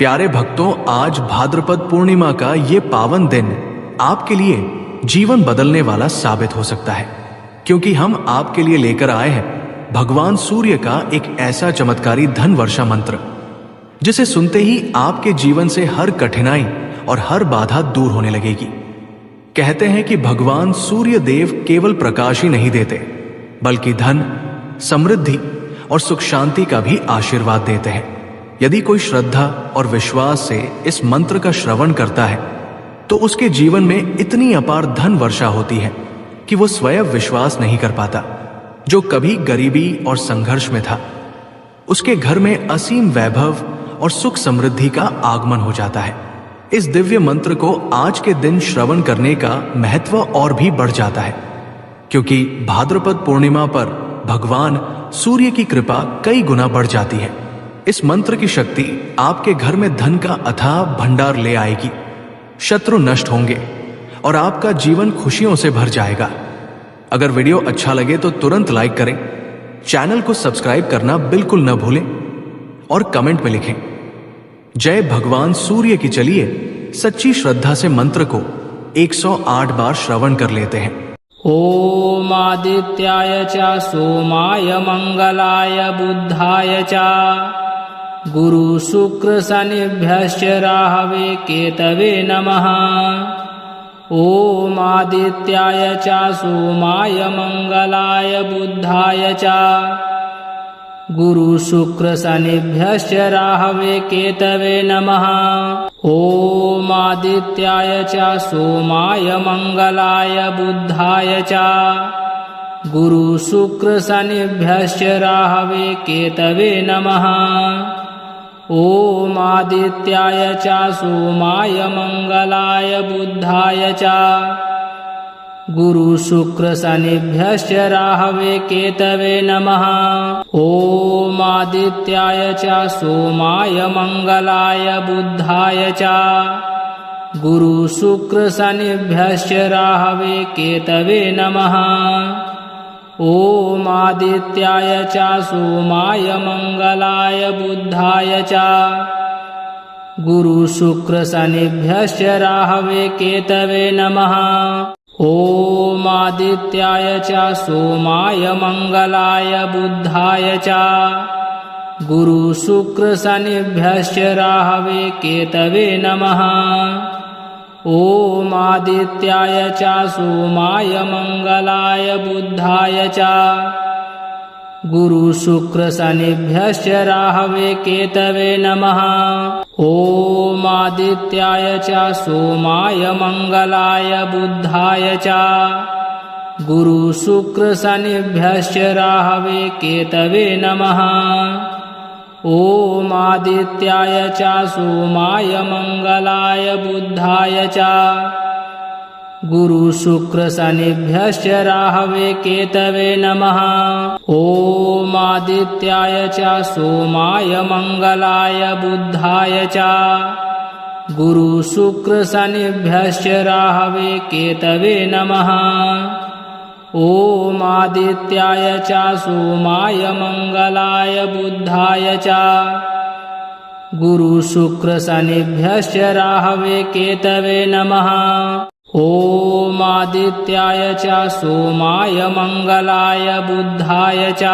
प्यारे भक्तों, आज भाद्रपद पूर्णिमा का ये पावन दिन आपके लिए जीवन बदलने वाला साबित हो सकता है, क्योंकि हम आपके लिए लेकर आए हैं भगवान सूर्य का एक ऐसा चमत्कारी धन वर्षा मंत्र, जिसे सुनते ही आपके जीवन से हर कठिनाई और हर बाधा दूर होने लगेगी। कहते हैं कि भगवान सूर्य देव केवल प्रकाश ही नहीं देते, बल्कि धन, समृद्धि और सुख शांति का भी आशीर्वाद देते हैं। यदि कोई श्रद्धा और विश्वास से इस मंत्र का श्रवण करता है तो उसके जीवन में इतनी अपार धन वर्षा होती है कि वो स्वयं विश्वास नहीं कर पाता। जो कभी गरीबी और संघर्ष में था, उसके घर में असीम वैभव और सुख समृद्धि का आगमन हो जाता है। इस दिव्य मंत्र को आज के दिन श्रवण करने का महत्व और भी बढ़ जाता है, क्योंकि भाद्रपद पूर्णिमा पर भगवान सूर्य की कृपा कई गुना बढ़ जाती है। इस मंत्र की शक्ति आपके घर में धन का अथाह भंडार ले आएगी, शत्रु नष्ट होंगे और आपका जीवन खुशियों से भर जाएगा। अगर वीडियो अच्छा लगे तो तुरंत लाइक करें, चैनल को सब्सक्राइब करना बिल्कुल न भूलें और कमेंट में लिखें जय भगवान सूर्य की। चलिए सच्ची श्रद्धा से मंत्र को 108 बार श्रवण कर लेते हैं। ओम आदित्याय च सोमाय मंगलाय बुधाय च गुरु शुक्र शनिभ्यश्च राहवे केतवे नमः। ओम आदित्याय च सोमाय मंगलाय बुधाय च गुरु शुक्र शनिभ्यश्च राहवे केतवे नमः। ओम आदित्याय च सोमाय मंगलाय बुधाय च गुरु शुक्र शनिभ्यश्च राहवे केतवे नमः। ओम आदित्याय च सोमाय मंगलाय बुधाय च गुरु शुक्र शनिभ्यश्च राहवे केतवे नमः। ओम आदित्याय च सोमाय मंगलाय बुधाय च गुरु शुक्र शनिभ्यश्च राहवे केतवे नमः। ओम आदित्याय च सोमाय मंगलाय बुधाय च गुरु शुक्र शनिभ्यश्च राहवे केतवे नमः। ओम आदित्याय च सोमाय मंगलाय बुधाय च गुरु शुक्र शनिभ्यश्च राहवे केतवे नमः। ओम आदित्याय च सोमाय मंगलाय बुधाय च गुरु शुक्र शनिभ्यश्च राहवे केतवे नमः। ओम आदित्याय च सोमाय मंगलाय बुधाय च गुरु शुक्र शनिभ्यश्च राहवे केतवे नमः। ओम आदित्याय च सोमाय मंगलाय बुधाय च गुरु शुक्र शनिभ्यश्च राहवे केतवे नमः। ओम आदित्याय च सोमाय मंगलाय बुधाय च गुरु शुक्र शनिभ्यश्च राहवे केतवे नमः। ओम आदित्याय च सोमाय मंगलाय बुधाय च गुरु शुक्र शनिभ्यश्च राहवे केतवे नमः। ओम आदित्याय च सोमाय मंगलाय बुधाय च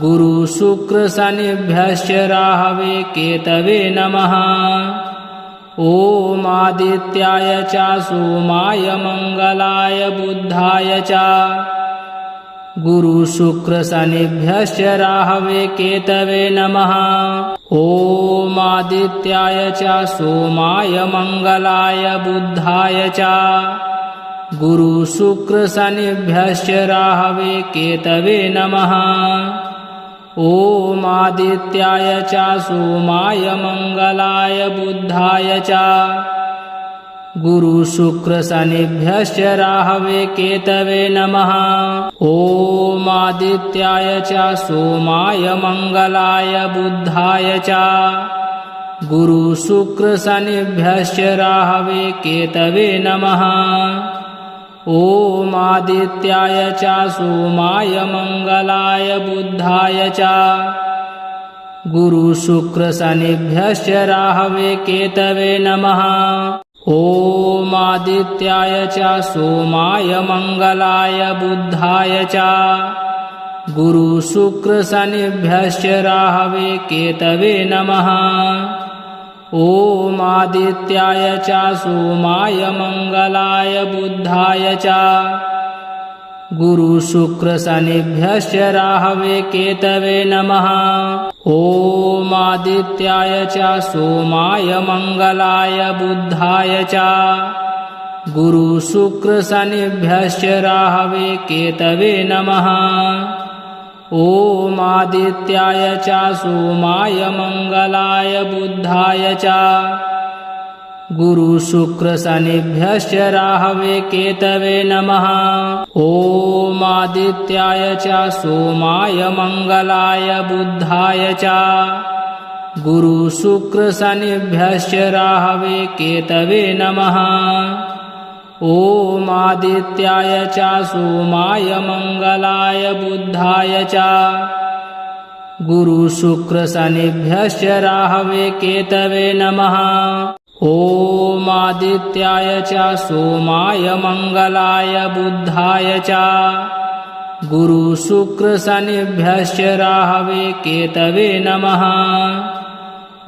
गुरु शुक्र शनिभ्यश्च राहवे केतवे नमः। ओम आदित्याय च सोमाय मंगलाय बुधाय च गुरु शुक्र शनिभ्यश्च राहवे केतवे नमः। ओम आदित्याय च सोमाय मंगलाय बुधाय च गुरु शुक्र शनिभ्यश्च राहवे केतवे नमः। ओम आदित्याय च सोमाय मंगलाय बुधाय च गुरु शुक्र शनिभ्यश्च राहवे केतवे नमः। ओम आदित्याय च सोमाय मंगलाय बुधाय च गुरु शुक्र शनिभ्यश्च राहवे केतवे नमः। ओम आदित्याय च सोमाय मंगलाय बुधाय च गुरुशुक्रशनिभ्यश्च राहवे केतवे नमः। ॐ आदित्याय च सोमाय मंगलाय बुधाय च गुरुशुक्रशनिभ्यश्च राहवे केतवे नमः। ॐ आदित्याय च सोमाय मंगलाय बुधाय च गुरुशुक्रशनिभ्यश्च राहवे केतवे नमः। ॐ आदित्याय च सोमाय मंगलाय बुधाय च गुरुशुक्रशनिभ्यश्च राहवे केतवे नमः। ॐ आदित्याय च सोमाय मंगलाय बुधाय च गुरुशुक्रशनिभ्यश्च राहवे केतवे नमः। ॐ आदित्याय च सोमाय मंगलाय बुधाय च गुरुशुक्रशनिभ्यश्च राहवे केतवे नमः। ॐ आदित्याय च सोमाय मंगलाय बुधाय च गुरुशुक्रशनिभ्यश्च राहवे केतवे नमः। ॐ आदित्याय च सोमाय मंगलाय बुधाय च गुरुशुक्रशनिभ्यश्च राहवे केतवे नमः।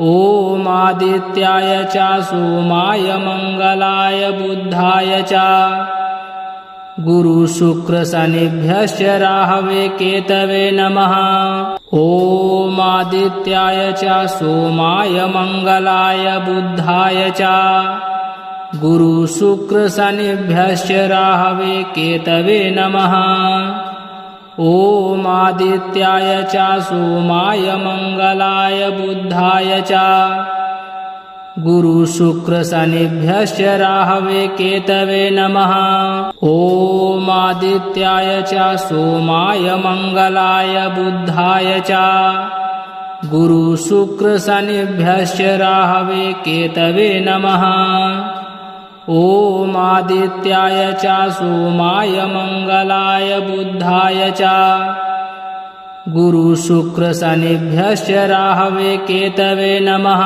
ॐ आदित्याय च सोमाय मंगलाय बुधाय च गुरुशुक्रशनिभ्यश्च राहवे केतवे नमः। ॐ आदित्याय च सोमाय मंगलाय बुधाय च गुरुशुक्रशनिभ्यश्च राहवे केतवे नमः। ॐ आदित्याय च सोमाय मंगलाय बुधाय च गुरुशुक्रशनिभ्यश्च राहवे केतवे नमः। ॐ आदित्याय च सोमाय मंगलाय बुधाय च गुरुशुक्रशनिभ्यश्च राहवे केतवे नमः। ॐ आदित्याय च सोमाय मंगलाय बुधाय च गुरुशुक्रशनिभ्यश्च राहवे केतवे नमः।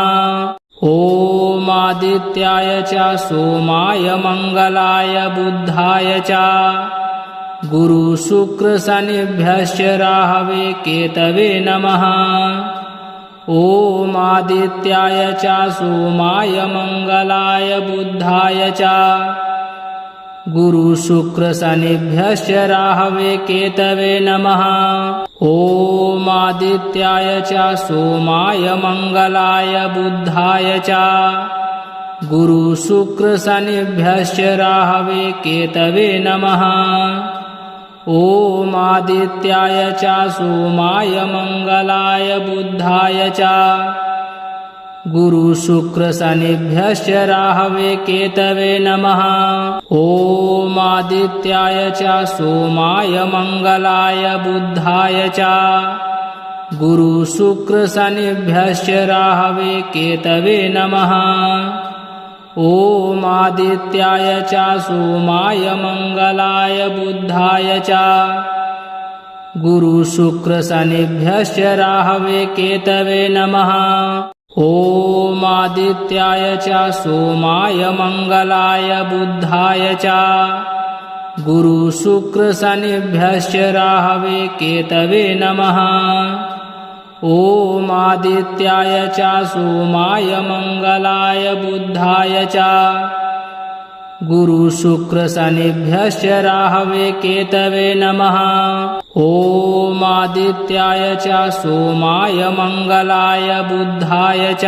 ॐ आदित्याय च सोमाय मंगलाय बुधाय च गुरुशुक्रशनिभ्यश्च राहवे केतवे नमः। ॐ आदित्याय च सोमाय मंगलाय बुधाय च गुरुशुक्रशनिभ्यश्च राहवे केतवे नमः। ॐ आदित्याय च सोमाय मंगलाय बुधाय च गुरुशुक्रशनिभ्यश्च राहवे केतवे नमः। ॐ आदित्याय च सोमाय मंगलाय बुधाय च गुरुशुक्रशनिभ्यश्च राहवे केतवे नमः। ॐ आदित्याय च सोमाय मंगलाय बुधाय च गुरुशुक्रशनिभ्यश्च राहवे केतवे नमः। ॐ आदित्याय च सोमाय मंगलाय बुधाय च गुरुशुक्रशनिभ्यश्च राहवे केतवे नमः। ॐ आदित्याय च सोमाय मंगलाय बुधाय च गुरुशुक्रशनिभ्यश्च राहवे केतवे नमः। ॐ आदित्याय च सोमाय मंगलाय बुधाय च गुरुशुक्रशनिभ्यश्च राहवे केतवे नमः। ॐ आदित्याय च सोमाय मंगलाय बुधाय च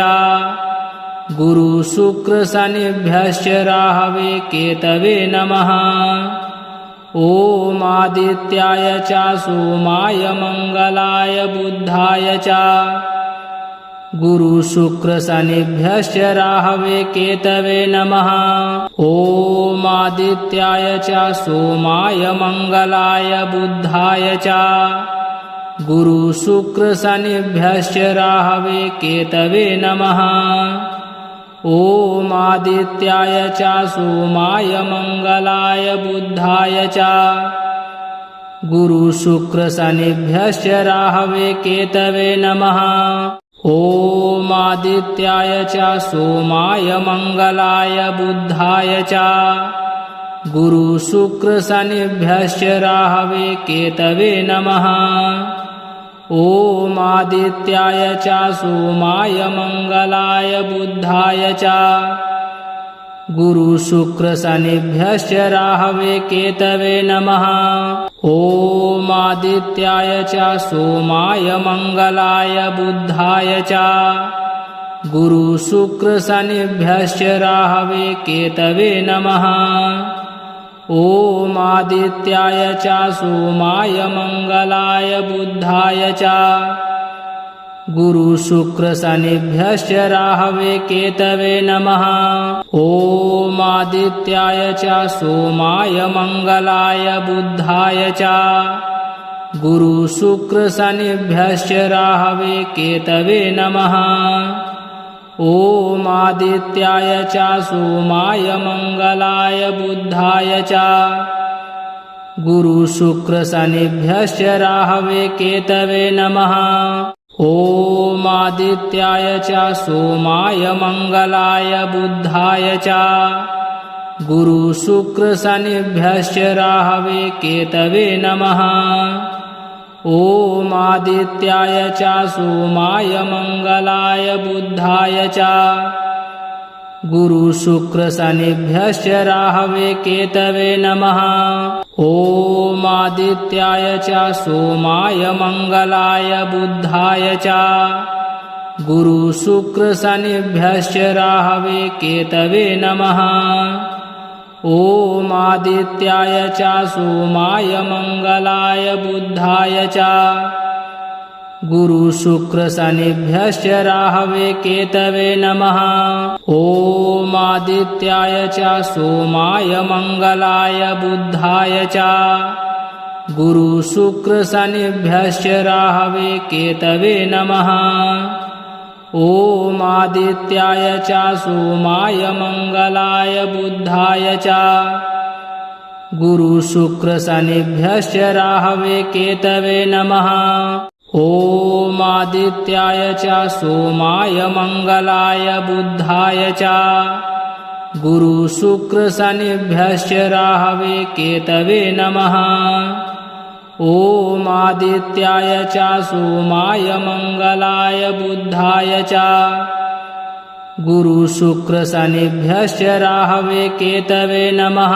गुरुशुक्रशनिभ्यश्च राहवे केतवे नमः। ॐ आदित्याय च सोमाय मंगलाय बुधाय च गुरुशुक्रशनिभ्यश्च राहवे केतवे नमः। ॐ आदित्याय च सोमाय मंगलाय बुधाय च गुरुशुक्रशनिभ्यश्च राहवे केतवे नमः। ॐ आदित्याय च सोमाय मंगलाय बुधाय च गुरुशुक्रशनिभ्यश्च राहवे केतवे नमः। ॐ आदित्याय च सोमाय मंगलाय बुधाय च गुरुशुक्रशनिभ्यश्च राहवे केतवे नमः। ॐ आदित्याय च सोमाय मंगलाय बुधाय च गुरुशुक्रशनिभ्यश्च राहवे केतवे नमः। ॐ आदित्याय च सोमाय मंगलाय बुधाय च गुरुशुक्रशनिभ्यश्च राहवे केतवे नमः। ॐ आदित्याय च सोमाय मंगलाय बुधाय च गुरुशुक्रशनिभ्यश्च राहवे केतवे नमः। ॐ आदित्याय च सोमाय मंगलाय बुधाय च गुरुशुक्रशनिभ्यश्च राहवे केतवे नमः। ॐ आदित्याय च सोमाय मंगलाय बुधाय च गुरुशुक्रशनिभ्यश्च राहवे केतवे नमः। ॐ आदित्याय च सोमाय मंगलाय बुधाय च गुरुशुक्रशनिभ्यश्च राहवे केतवे नमः। ॐ आदित्याय च सोमाय मंगलाय बुधाय च गुरुशुक्रशनिभ्यश्च राहवे केतवे नमः। ॐ आदित्याय च सोमाय मंगलाय बुधाय च गुरुशुक्रशनिभ्यश्च राहवे केतवे नमः। ॐ आदित्याय च सोमाय मंगलाय बुधाय च गुरुशुक्रशनिभ्यश्च राहवे केतवे नमः। ॐ आदित्याय च सोमाय मंगलाय बुधाय च गुरुशुक्रशनिभ्यश्च राहवे केतवे नमः। ॐ आदित्याय च सोमाय मंगलाय बुधाय च गुरुशुक्रशनिभ्यश्च राहवे केतवे नमः। ॐ आदित्याय च सोमाय मंगलाय बुधाय च गुरुशुक्रशनिभ्यश्च राहवे केतवे नमः। ॐ आदित्याय च सोमाय मंगलाय बुधाय च गुरुशुक्रशनिभ्यश्च राहवे केतवे नमः।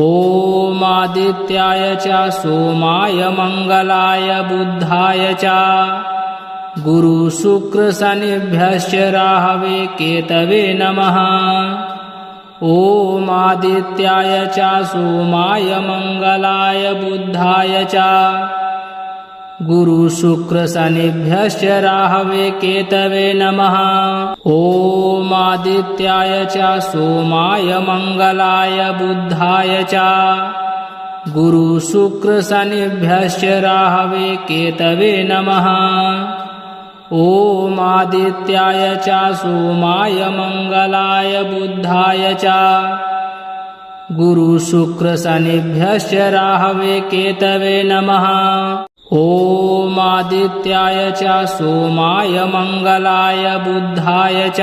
ॐ आदित्याय च सोमाय मंगलाय बुधाय च गुरुशुक्रशनिभ्यश्च राहवे केतवे नमः। ॐ आदित्याय च सोमाय मंगलाय बुधाय च गुरुशुक्रशनिभ्यश्च राहवे केतवे नमः। ॐ आदित्याय च सोमाय मंगलाय बुधाय च गुरुशुक्रशनिभ्यश्च राहवे केतवे नमः। ॐ आदित्याय च सोमाय मंगलाय बुधाय च गुरुशुक्रशनिभ्यश्च राहवे केतवे नमः। ॐ आदित्याय च सोमाय मंगलाय बुधाय च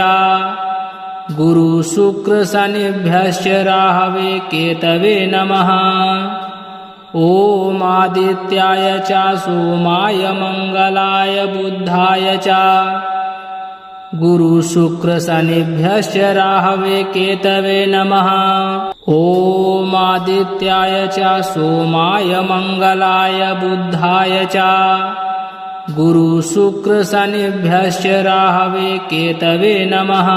गुरुशुक्रशनिभ्यश्च राहवे केतवे नमः। ॐ आदित्याय च सोमाय मंगलाय बुधाय च गुरुशुक्रशनिभ्यश्च राहवे केतवे नमः। ॐ आदित्याय च सोमाय मंगलाय बुधाय च गुरुशुक्रशनिभ्यश्च राहवे केतवे नमः।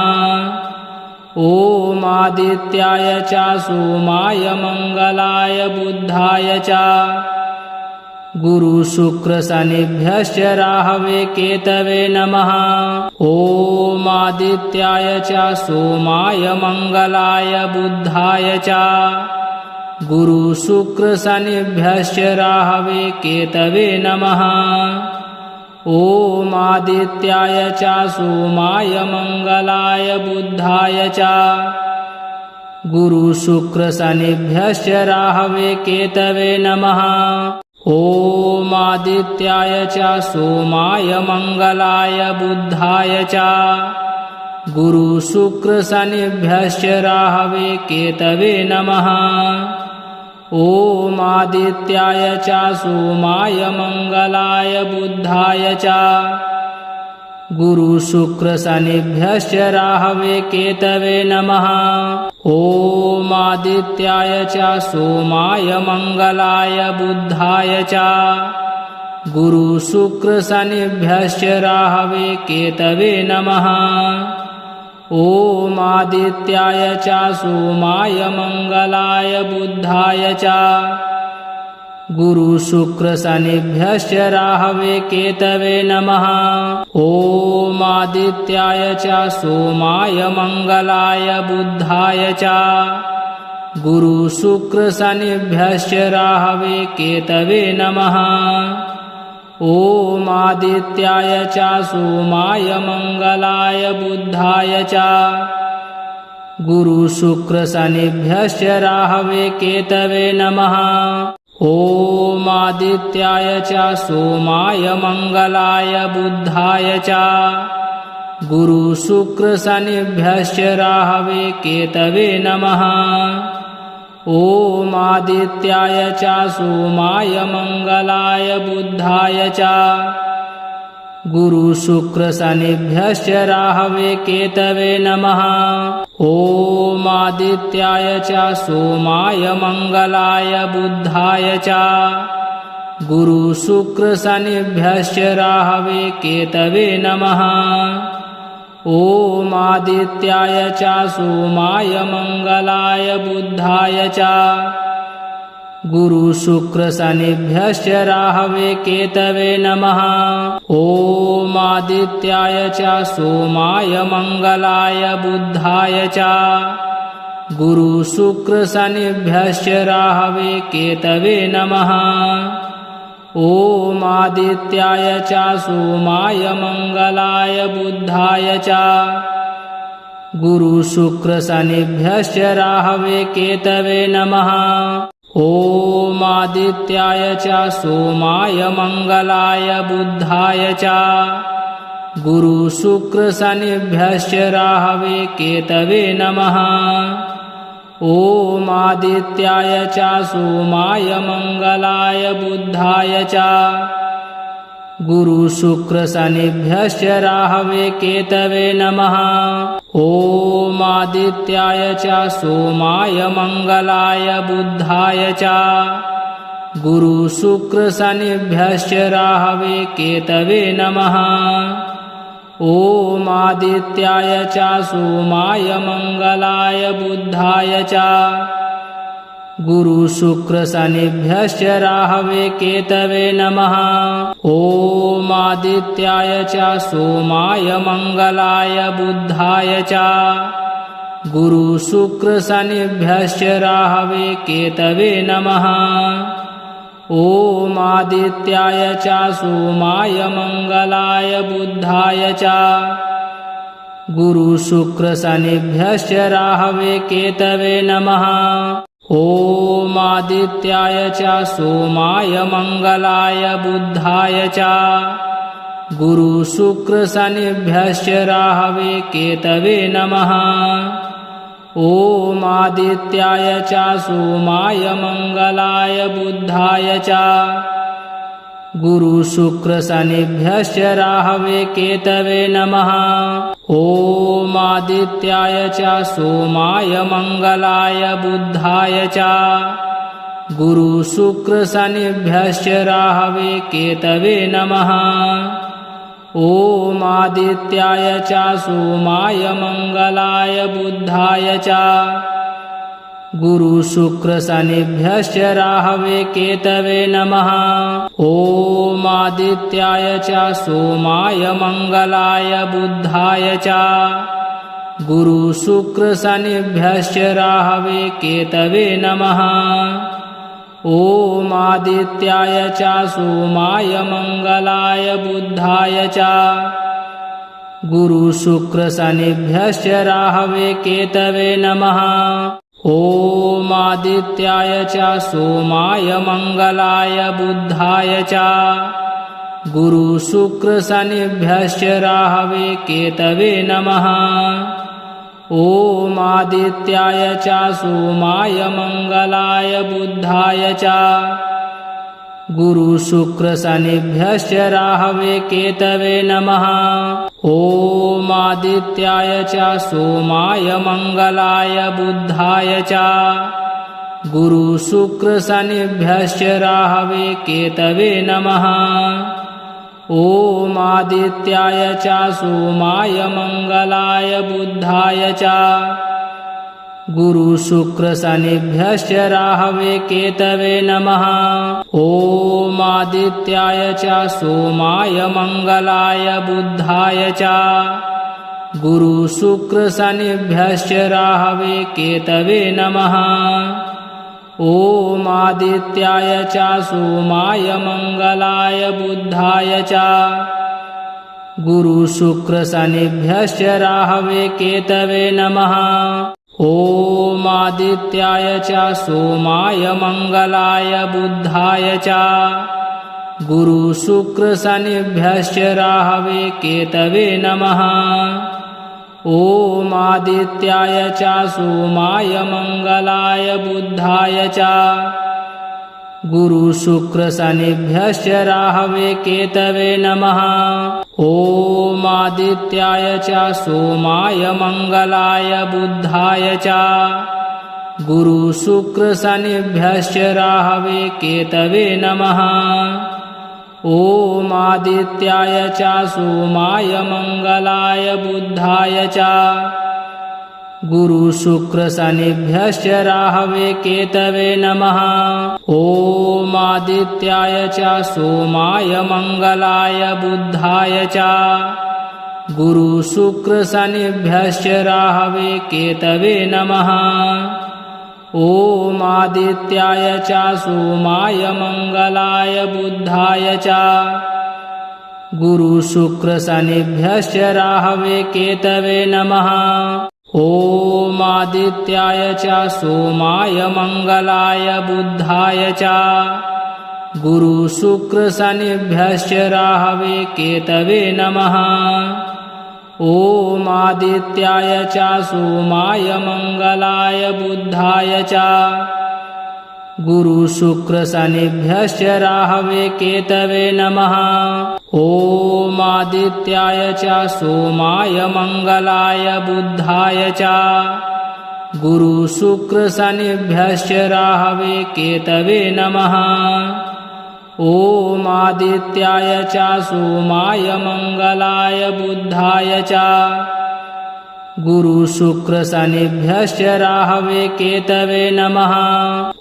ॐ आदित्याय च सोमाय मंगलाय बुधाय च गुरुशुक्रशनिभ्यश्च राहवे केतवे नमः। ॐ आदित्याय च सोमाय मंगलाय बुधाय च गुरुशुक्रशनिभ्यश्च राहवे केतवे नमः। ॐ आदित्याय च सोमाय मंगलाय बुधाय च गुरुशुक्रशनिभ्यश्च राहवे केतवे नमः। ॐ आदित्याय च सोमाय मंगलाय बुधाय च गुरु शुक्र शनिभ्यश्च राहवे केतवे नमः। ॐ आदित्याय च सोमाय मंगलाय बुधाय च गुरु शुक्र शनिभ्यश्च राहवे केतवे नमः। ॐ आदित्याय च सोमाय मंगलाय बुधाय च गुरु शुक्र शनिभ्यश्च राहवे केतवे नमः। ॐ आदित्याय च सोमाय मंगलाय बुधाय च गुरु शुक्र शनिभ्यश्च राहवे केतवे नमः। ॐ आदित्याय च सोमाय मंगलाय बुधाय च गुरु शुक्र शनिभ्यश्च राहवे केतवे नमः। ॐ आदित्याय च सोमाय मंगलाय बुधाय च गुरु शुक्र शनिभ्यश्च राहवे केतवे नमः। ॐ आदित्याय च सोमाय मंगलाय बुधाय च गुरु शुक्र शनिभ्यश्च राहवे केतवे नमः। ॐ आदित्याय च सोमाय मंगलाय बुधाय च गुरु शुक्र शनिभ्यश्च राहवे केतवे नमः। ॐ आदित्याय च सोमाय मंगलाय बुधाय च गुरु शुक्र शनिभ्यश्च राहवे केतवे नमः। ॐ आदित्याय च सोमाय मंगलाय बुधाय च गुरु शुक्र शनिभ्यश्च राहवे केतवे नमः। ॐ आदित्याय च सोमाय मंगलाय बुधाय च गुरु शुक्र शनिभ्यश्च राहवे केतवे नमः। ॐ आदित्याय च सोमाय मंगलाय बुधाय च गुरु शुक्र शनिभ्यश्च राहवे केतवे नमः। ॐ आदित्याय च सोमाय मंगलाय बुधाय च गुरु शुक्र शनिभ्यश्च राहवे केतवे नमः। ॐ आदित्याय च सोमाय मंगलाय बुधाय च गुरु शुक्र शनिभ्यश्च राहवे केतवे नमः। ॐ आदित्याय च सोमाय मंगलाय बुधाय च गुरु शुक्र शनिभ्यश्च राहवे केतवे नमः। ॐ आदित्याय च सोमाय मंगलाय बुधाय च गुरु शुक्र शनिभ्यश्च राहवे केतवे नमः। ॐ आदित्याय च सोमाय मंगलाय बुधाय च गुरु शुक्र शनिभ्यश्च राहवे केतवे नमः। ॐ आदित्याय च सोमाय मंगलाय बुधाय च गुरु शुक्र शनिभ्यश्च राहवे केतवे नमः। ॐ आदित्याय च सोमाय मंगलाय बुधाय च गुरु शुक्र शनिभ्यश्च राहवे केतवे नमः। ॐ आदित्याय च सोमाय मंगलाय बुधाय च गुरु शुक्र शनिभ्यश्च राहवे केतवे नमः। ॐ आदित्याय च सोमाय मंगलाय बुधाय च गुरु शुक्र शनिभ्यश्च राहवे केतवे नमः। ॐ आदित्याय च सोमाय मंगलाय बुधाय च गुरु शुक्र शनिभ्यश्च राहवे केतवे नमः। ॐ आदित्याय च सोमाय मंगलाय बुधाय च गुरु शुक्र शनिभ्यश्च राहवे केतवे नमः। ॐ आदित्याय च सोमाय मंगलाय बुधाय च गुरु शुक्र शनिभ्यश्च राहवे केतवे नमः। ॐ आदित्याय च सोमाय मंगलाय बुधाय च गुरु शुक्र शनिभ्यश्च राहवे केतवे नमः। ॐ आदित्याय च सोमाय मंगलाय बुधाय च गुरु शुक्र शनिभ्यश्च राहवे केतवे नमः। ॐ आदित्याय च सोमाय मंगलाय बुधाय च गुरु शुक्र शनिभ्यश्च राहवे केतवे नमः। ॐ आदित्याय च सोमाय मंगलाय बुधाय च गुरु शुक्र शनिभ्यश्च राहवे केतवे नमः। ॐ आदित्याय च सोमाय मंगलाय बुधाय च गुरु शुक्र शनिभ्यश्च राहवे केतवे नमः। ॐ आदित्याय च सोमाय मंगलाय बुधाय च गुरु शुक्र शनिभ्यश्च राहवे केतवे नमः। ॐ आदित्याय च सोमाय मंगलाय बुधाय च गुरु शुक्र शनिभ्यश्च राहवे केतवे नमः। ॐ आदित्याय च सोमाय मंगलाय बुधाय च गुरु शुक्र शनिभ्यश्च राहवे केतवे नमः। ॐ आदित्याय च सोमाय मंगलाय बुधाय च गुरु शुक्र शनिभ्यश्च राहवे केतवे नमः। ॐ आदित्याय च सोमाय मंगलाय बुधाय च गुरु शुक्र शनिभ्यश्च राहवे केतवे नमः। ॐ आदित्याय च सोमाय मंगलाय बुधाय च गुरु शुक्र शनिभ्यश्च राहवे केतवे नमः। ॐ आदित्याय च सोमाय मंगलाय बुधाय च गुरु शुक्र शनिभ्यश्च राहवे केतवे नमः। ॐ आदित्याय च सोमाय मंगलाय बुधाय च गुरु शुक्र शनिभ्यश्च राहवे केतवे नमः। ॐ आदित्याय च सोमाय मंगलाय बुधाय च गुरु शुक्र शनिभ्यश्च राहवे केतवे नमः। ॐ आदित्याय च सोमाय मंगलाय बुधाय च गुरु शुक्र शनिभ्यश्च राहवे केतवे नमः। ॐ आदित्याय च सोमाय मंगलाय बुधाय च गुरु शुक्र शनिभ्यश्च राहवे केतवे नमः।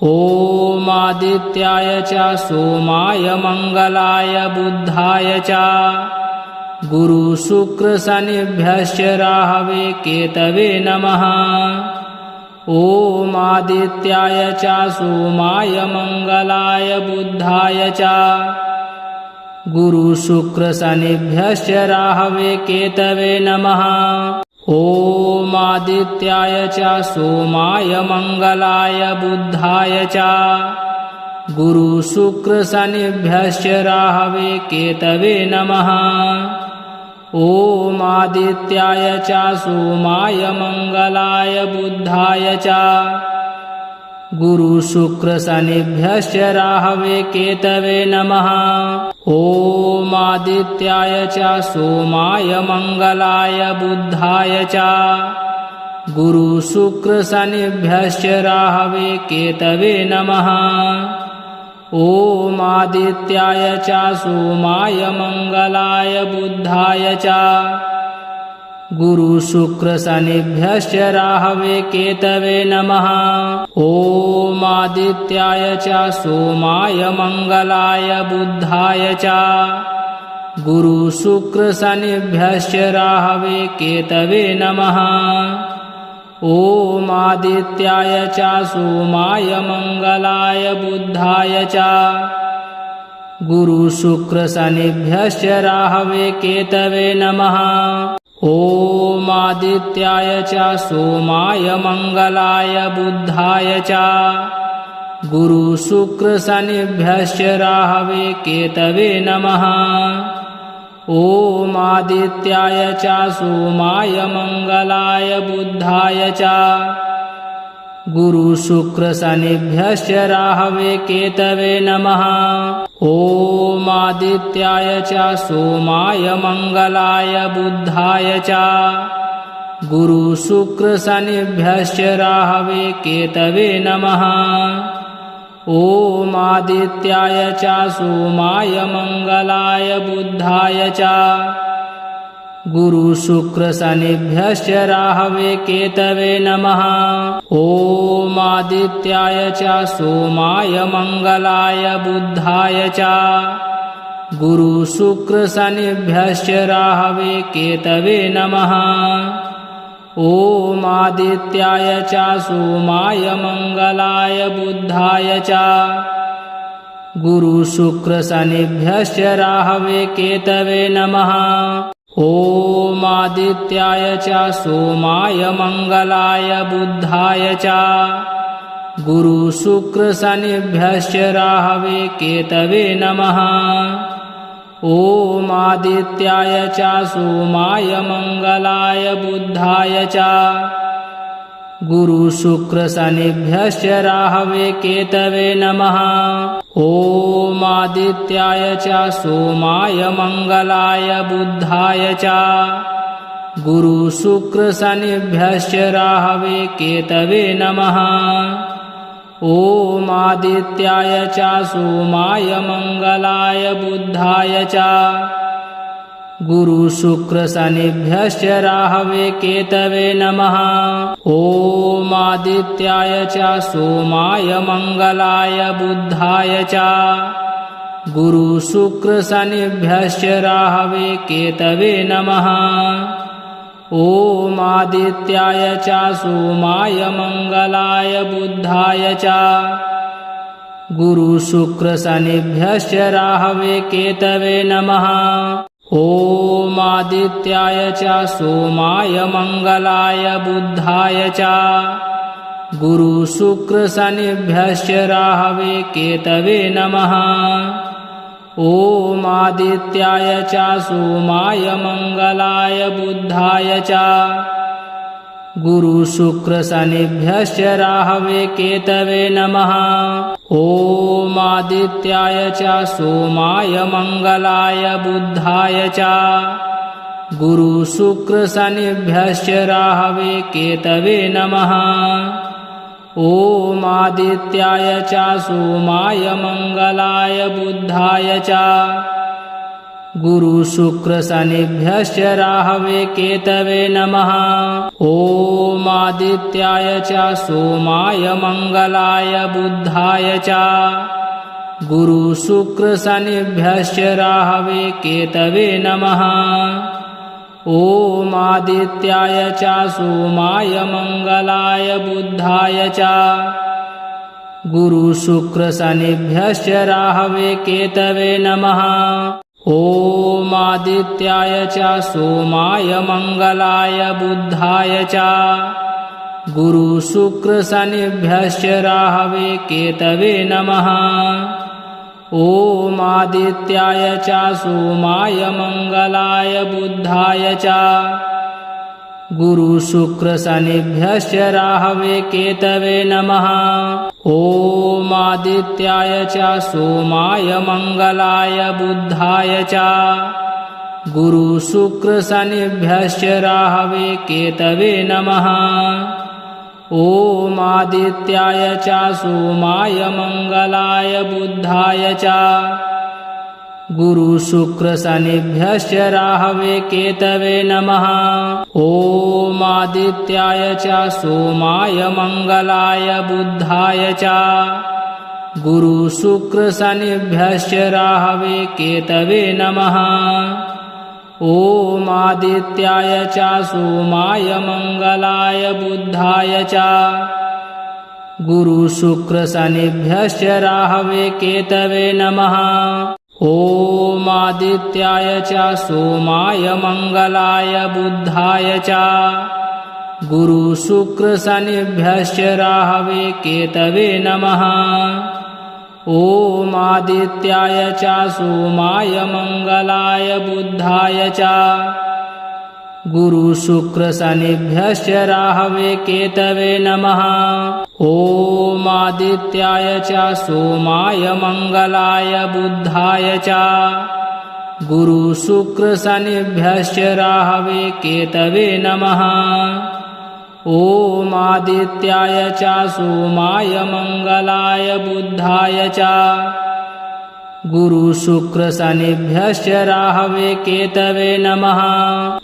ॐ आदित्याय च सोमाय मंगलाय बुधाय च गुरु शुक्र शनिभ्यश्च राहवे केतवे नमः। ॐ आदित्याय च सोमाय मंगलाय बुधाय च गुरु शुक्र शनिभ्यश्च राहवे केतवे नमः। ॐ आदित्याय च सोमाय मंगलाय बुधाय च गुरु शुक्र शनिभ्यश्च राहवे केतवे नमः। ॐ आदित्याय च सोमाय मंगलाय बुधाय च गुरु शुक्र शनिभ्यश्च राहवे केतवे नमः। ॐ आदित्याय च सोमाय मंगलाय बुधाय च गुरु शुक्र शनिभ्यश्च राहवे केतवे नमः। ॐ आदित्याय च सोमाय मंगलाय बुधाय च गुरु शुक्र शनिभ्यश्च राहवे केतवे नमः। ॐ आदित्याय च सोमाय मंगलाय बुधाय च गुरु शुक्र शनिभ्यश्च राहवे केतवे नमः। ॐ आदित्याय च सोमाय मंगलाय बुधाय च गुरु शुक्र शनिभ्यश्च राहवे केतवे नमः। ॐ आदित्याय च सोमाय मंगलाय बुधाय च गुरु शुक्र शनिभ्यश्च राहवे केतवे नमः। ॐ आदित्याय च सोमाय मंगलाय बुधाय च गुरु शुक्र शनिभ्यश्च राहवे केतवे नमः। ॐ आदित्याय च सोमाय मंगलाय बुधाय च गुरु शुक्र शनिभ्यश्च राहवे केतवे नमः। ॐ आदित्याय च सोमाय मंगलाय बुधाय च गुरु शुक्र शनिभ्यश्च राहवे केतवे नमः। ॐ आदित्याय च सोमाय मंगलाय बुधाय च गुरु शुक्र शनिभ्यश्च राहवे केतवे नमः। ॐ आदित्याय च सोमाय मंगलाय बुधाय च गुरु शुक्र शनिभ्यश्च राहवे केतवे नमः। ॐ आदित्याय च सोमाय मंगलाय बुधाय च गुरु शुक्र शनिभ्यश्च राहवे केतवे नमः। ॐ आदित्याय च सोमाय मंगलाय बुधाय च गुरु शुक्र शनिभ्यश्च राहवे केतवे नमः। ॐ आदित्याय च सोमाय मंगलाय बुधाय च गुरु शुक्र शनिभ्यश्च राहवे केतवे नमः। ॐ आदित्याय च सोमाय मंगलाय बुधाय च गुरु शुक्र शनिभ्यश्च राहवे केतवे नमः। ॐ आदित्याय च सोमाय मंगलाय बुधाय च गुरु शुक्र शनिभ्यश्च राहवे केतवे नमः। ॐ आदित्याय च सोमाय मंगलाय बुधाय च गुरु शुक्र शनिभ्यश्च राहवे केतवे नमः। ॐ आदित्याय च सोमाय मंगलाय बुधाय च गुरु शुक्र शनिभ्यश्च राहवे केतवे नमः। ॐ आदित्याय च सोमाय मंगलाय बुधाय च गुरु शुक्र शनिभ्यश्च राहवे केतवे नमः। ॐ आदित्याय च सोमाय मंगलाय बुधाय च गुरु शुक्र शनिभ्यश्च राहवे केतवे नमः। ॐ आदित्याय च सोमाय मंगलाय बुधाय च गुरु शुक्र शनिभ्यश्च राहवे केतवे नमः। ॐ आदित्याय च सोमाय मंगलाय बुधाय च गुरु शुक्र शनिभ्यश्च राहवे केतवे नमः। ॐ आदित्याय च सोमाय मंगलाय बुधाय च गुरु शुक्र शनिभ्यश्च राहवे केतवे नमः। ॐ आदित्याय च सोमाय मंगलाय बुधाय च गुरु शुक्र शनिभ्यश्च राहवे केतवे नमः। ॐ आदित्याय च सोमाय मंगलाय बुधाय च गुरु शुक्र शनिभ्यश्च राहवे केतवे नमः। ॐ आदित्याय च सोमाय मंगलाय बुधाय च गुरु शुक्र शनिभ्यश्च राहवे केतवे नमः। ॐ आदित्याय च सोमाय मंगलाय बुधाय च गुरु शुक्र शनिभ्यश्च राहवे केतवे नमः। ॐ आदित्याय च सोमाय मंगलाय बुधाय च गुरु शुक्र शनिभ्यश्च राहवे केतवे नमः। ॐ आदित्याय च सोमाय मंगलाय बुधाय च गुरु शुक्र शनिभ्यश्च राहवे केतवे नमः। ॐ आदित्याय च सोमाय मंगलाय बुधाय च गुरुशुक्रशनिभ्यश्च राहवे केतवे नमः। ॐ आदित्याय च सोमाय मंगलाय बुधाय च गुरुशुक्रशनिभ्यश्च राहवे केतवे नमः। ॐ आदित्याय च सोमाय मंगलाय बुधाय च गुरुशुक्रशनिभ्यश्च राहवे केतवे नमः। ॐ आदित्याय च सोमाय मंगलाय बुधाय च गुरुशुक्रशनिभ्यश्च राहवे केतवे नमः।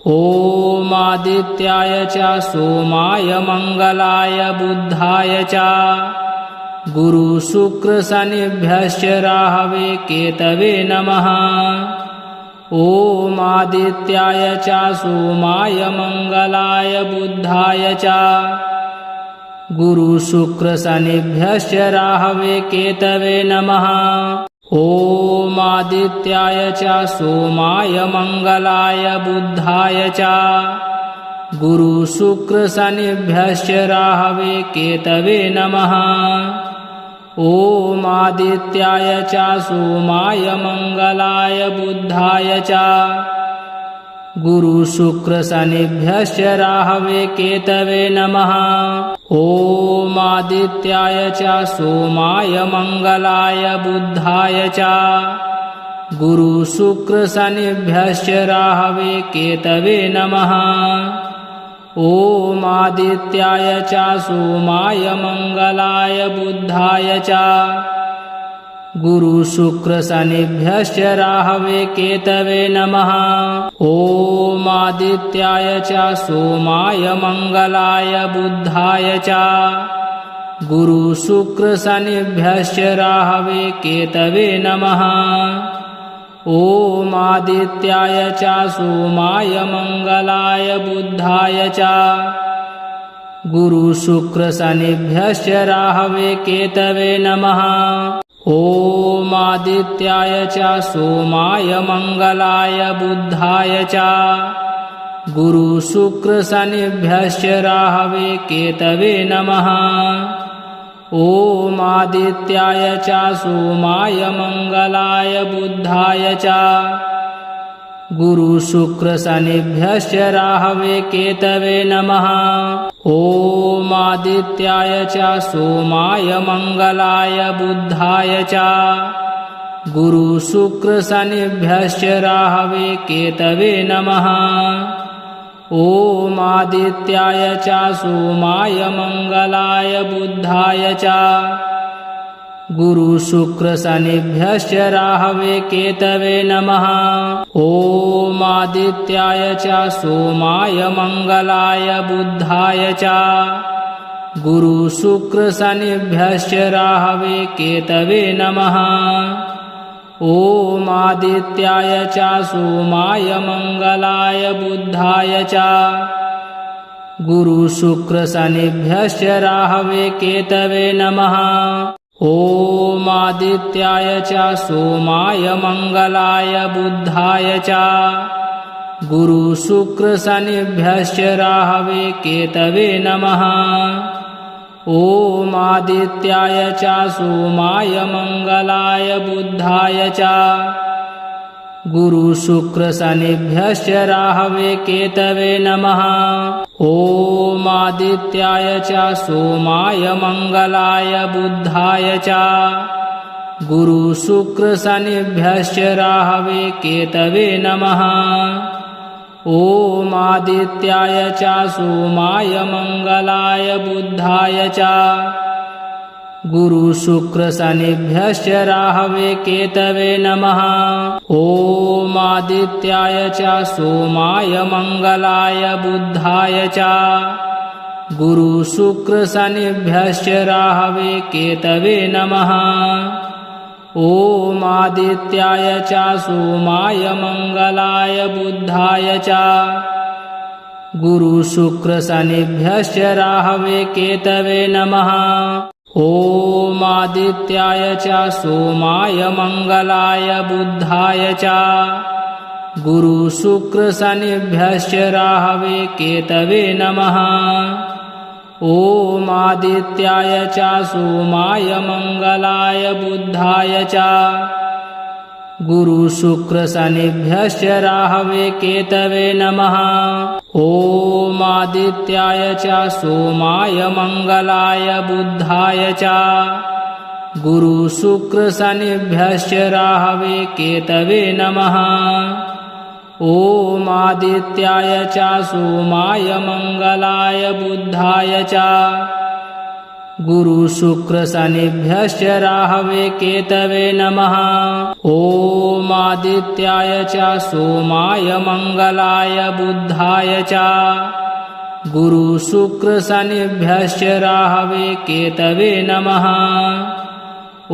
ॐ आदित्याय च सोमाय मंगलाय बुधाय च गुरुशुक्रशनिभ्यश्च राहवे केतवे नमः। ॐ आदित्याय च सोमाय मंगलाय बुधाय च गुरुशुक्रशनिभ्यश्च राहवे केतवे नमः। ॐ आदित्याय च सोमाय मंगलाय बुधाय च गुरुशुक्रशनिभ्यश्च राहवे केतवे नमः। ॐ आदित्याय च सोमाय मंगलाय बुधाय च गुरुशुक्रशनिभ्यश्च राहवे केतवे नमः। ॐ आदित्याय च सोमाय मंगलाय बुधाय च गुरुशुक्रशनिभ्यश्च राहवे केतवे नमः। ॐ आदित्याय च सोमाय मंगलाय बुधाय च गुरुशुक्रशनिभ्यश्च राहवे केतवे नमः। ॐ आदित्याय च सोमाय मंगलाय बुधाय च गुरुशुक्रशनिभ्यश्च राहवे केतवे नमः। ॐ आदित्याय च सोमाय मंगलाय बुधाय च गुरुशुक्रशनिभ्यश्च राहवे केतवे नमः। ॐ आदित्याय च सोमाय मंगलाय बुधाय च गुरुशुक्रशनिभ्यश्च राहवे केतवे नमः। ॐ आदित्याय च सोमाय मंगलाय बुधाय च गुरुशुक्रशनिभ्यश्च राहवे केतवे नमः। ॐ आदित्याय च सोमाय मंगलाय बुधाय च गुरुशुक्रशनिभ्यश्च राहवे केतवे नमः। ॐ आदित्याय च सोमाय मंगलाय बुधाय च गुरुशुक्रशनिभ्यश्च राहवे केतवे नमः। ॐ आदित्याय च सोमाय मंगलाय बुधाय च गुरुशुक्रशनिभ्यश्च राहवे केतवे नमः। ॐ आदित्याय च सोमाय मंगलाय बुधाय च गुरुशुक्रशनिभ्यश्च राहवे केतवे नमः। ॐ आदित्याय च सोमाय मंगलाय बुधाय च गुरुशुक्रशनिभ्यश्च राहवे केतवे नमः। ॐ आदित्याय च सोमाय मंगलाय बुधाय च गुरुशुक्रशनिभ्यश्च राहवे केतवे नमः। ॐ आदित्याय च सोमाय मंगलाय बुधाय च गुरुशुक्रशनिभ्यश्च राहवे केतवे नमः। ॐ आदित्याय च सोमाय मंगलाय बुधाय च गुरुशुक्रशनिभ्यश्च राहवे केतवे नमः। ॐ आदित्याय च सोमाय मंगलाय बुधाय च गुरुशुक्रशनिभ्यश्च राहवे केतवे नमः। ॐ आदित्याय च सोमाय मंगलाय बुधाय च गुरुशुक्रशनिभ्यश्च राहवे केतवे नमः। ॐ आदित्याय च सोमाय मंगलाय बुधाय च गुरुशुक्रशनिभ्यश्च राहवे केतवे नमः। ॐ आदित्याय च सोमाय मंगलाय बुधाय च गुरुशुक्रशनिभ्यश्च राहवे केतवे नमः। ॐ आदित्याय च सोमाय मंगलाय बुधाय च गुरुशुक्रशनिभ्यश्च राहवे केतवे नमः। ॐ आदित्याय च सोमाय मंगलाय बुधाय च गुरुशुक्रशनिभ्यश्च राहवे केतवे नमः। ॐ आदित्याय च सोमाय मंगलाय बुधाय च गुरुशुक्रशनिभ्यश्च राहवे केतवे नमः। ॐ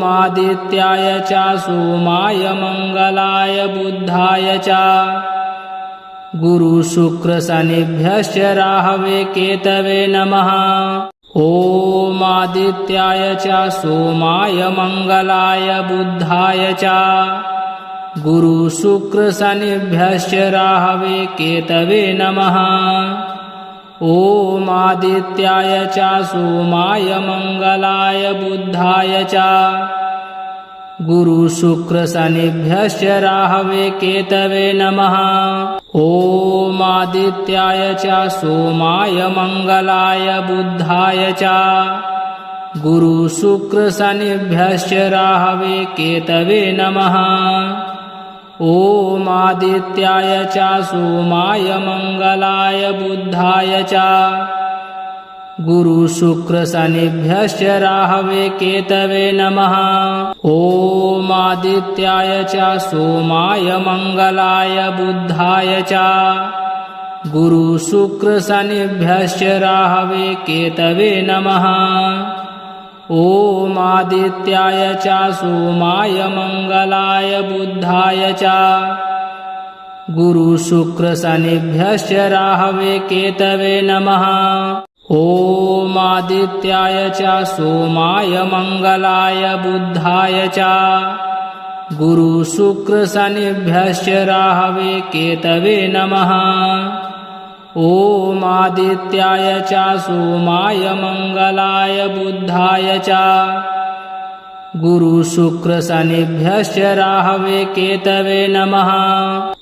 आदित्याय च सोमाय मंगलाय बुधाय च गुरुशुक्रशनिभ्यश्च राहवे केतवे नमः। ॐ आदित्याय च सोमाय मंगलाय बुधाय च गुरुशुक्रशनिभ्यश्च राहवे केतवे नमः। ॐ आदित्याय च सोमाय मंगलाय बुधाय च गुरुशुक्रशनिभ्यश्च राहवे केतवे नमः। ॐ आदित्याय च सोमाय मंगलाय बुधाय च गुरुशुक्रशनिभ्यश्च राहवे केतवे नमः। ॐ आदित्याय च सोमाय मंगलाय बुधाय च गुरुशुक्रशनिभ्यश्च राहवे केतवे नमः। ॐ आदित्याय च सोमाय मंगलाय बुधाय च गुरुशुक्रशनिभ्यश्च राहवे केतवे नमः। ॐ आदित्याय च सोमाय मंगलाय बुधाय च गुरुशुक्रशनिभ्यश्च राहवे केतवे नमः। ॐ आदित्याय च सोमाय मंगलाय बुधाय च गुरुशुक्रशनिभ्यश्च राहवे केतवे नमः। ॐ आदित्याय च सोमाय मंगलाय बुधाय च गुरुशुक्रशनिभ्यश्च राहवे केतवे नमः।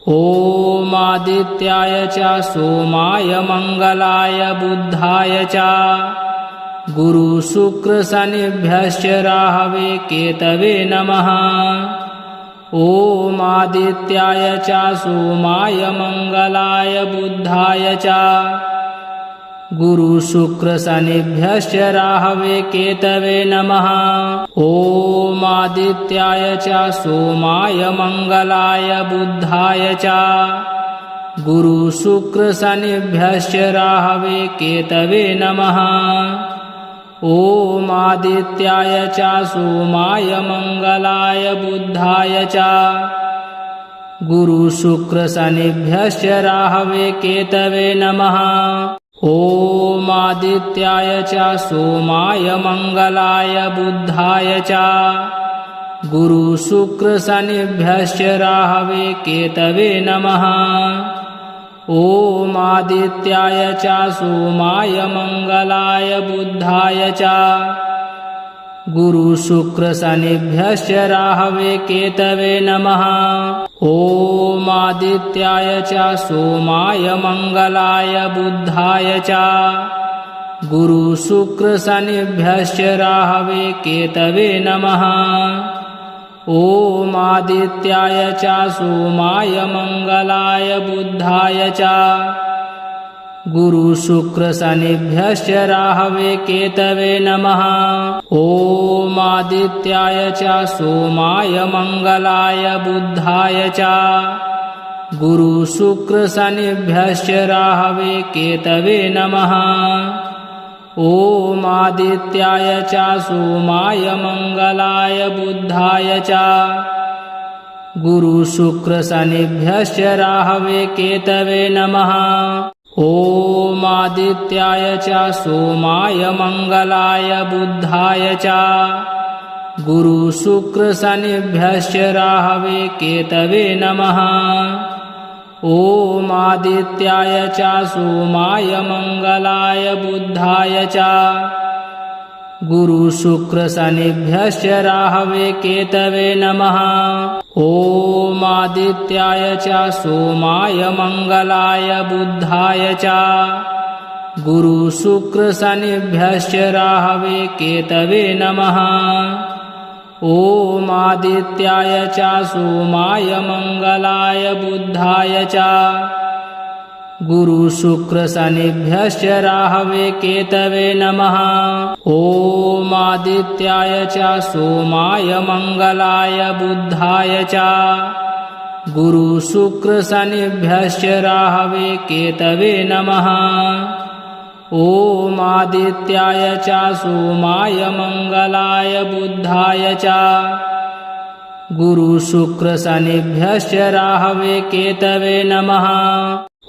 ॐ आदित्याय च सोमाय मंगलाय बुधाय च गुरुशुक्रशनिभ्यश्च राहवे केतवे नमः। ॐ आदित्याय च सोमाय मंगलाय बुधाय च गुरुशुक्रशनिभ्यश्च राहवे केतवे नमः। ॐ आदित्याय च सोमाय मंगलाय बुधाय च गुरुशुक्रशनिभ्यश्च राहवे केतवे नमः। ॐ आदित्याय च सोमाय मंगलाय बुधाय च गुरुशुक्रशनिभ्यश्च राहवे केतवे नमः। ॐ आदित्याय च सोमाय मंगलाय बुधाय च गुरुशुक्रशनिभ्यश्च राहवे केतवे नमः। ॐ आदित्याय च सोमाय मंगलाय बुधाय च गुरुशुक्रशनिभ्यश्च राहवे केतवे नमः। ॐ आदित्याय च सोमाय मंगलाय बुधाय च गुरुशुक्रशनिभ्यश्च राहवे केतवे नमः। ॐ आदित्याय च सोमाय मंगलाय बुधाय च गुरुशुक्रशनिभ्यश्च राहवे केतवे नमः। ॐ आदित्याय च सोमाय मंगलाय बुधाय च गुरुशुक्रशनिभ्यश्च राहवे केतवे नमः। ॐ आदित्याय च सोमाय मंगलाय बुधाय च गुरुशुक्रशनिभ्यश्च राहवे केतवे नमः। ॐ आदित्याय च सोमाय मंगलाय बुधाय च गुरु शुक्र शनिभ्यश्च राहवे केतवे नमः। ॐ आदित्याय च सोमाय मंगलाय बुधाय च गुरु शुक्र शनिभ्यश्च राहवे केतवे नमः। ॐ आदित्याय च सोमाय मंगलाय बुधाय च गुरु शुक्र शनिभ्यश्च राहवे केतवे नमः। ॐ आदित्याय च सोमाय मंगलाय बुधाय च गुरु शुक्र शनिभ्यश्च राहवे केतवे नमः। ॐ आदित्याय च सोमाय मंगलाय बुधाय च गुरु शुक्र शनिभ्यश्च राहवे केतवे नमः। ॐ आदित्याय च सोमाय मंगलाय बुधाय च गुरु शुक्र शनिभ्यश्च राहवे केतवे नमः।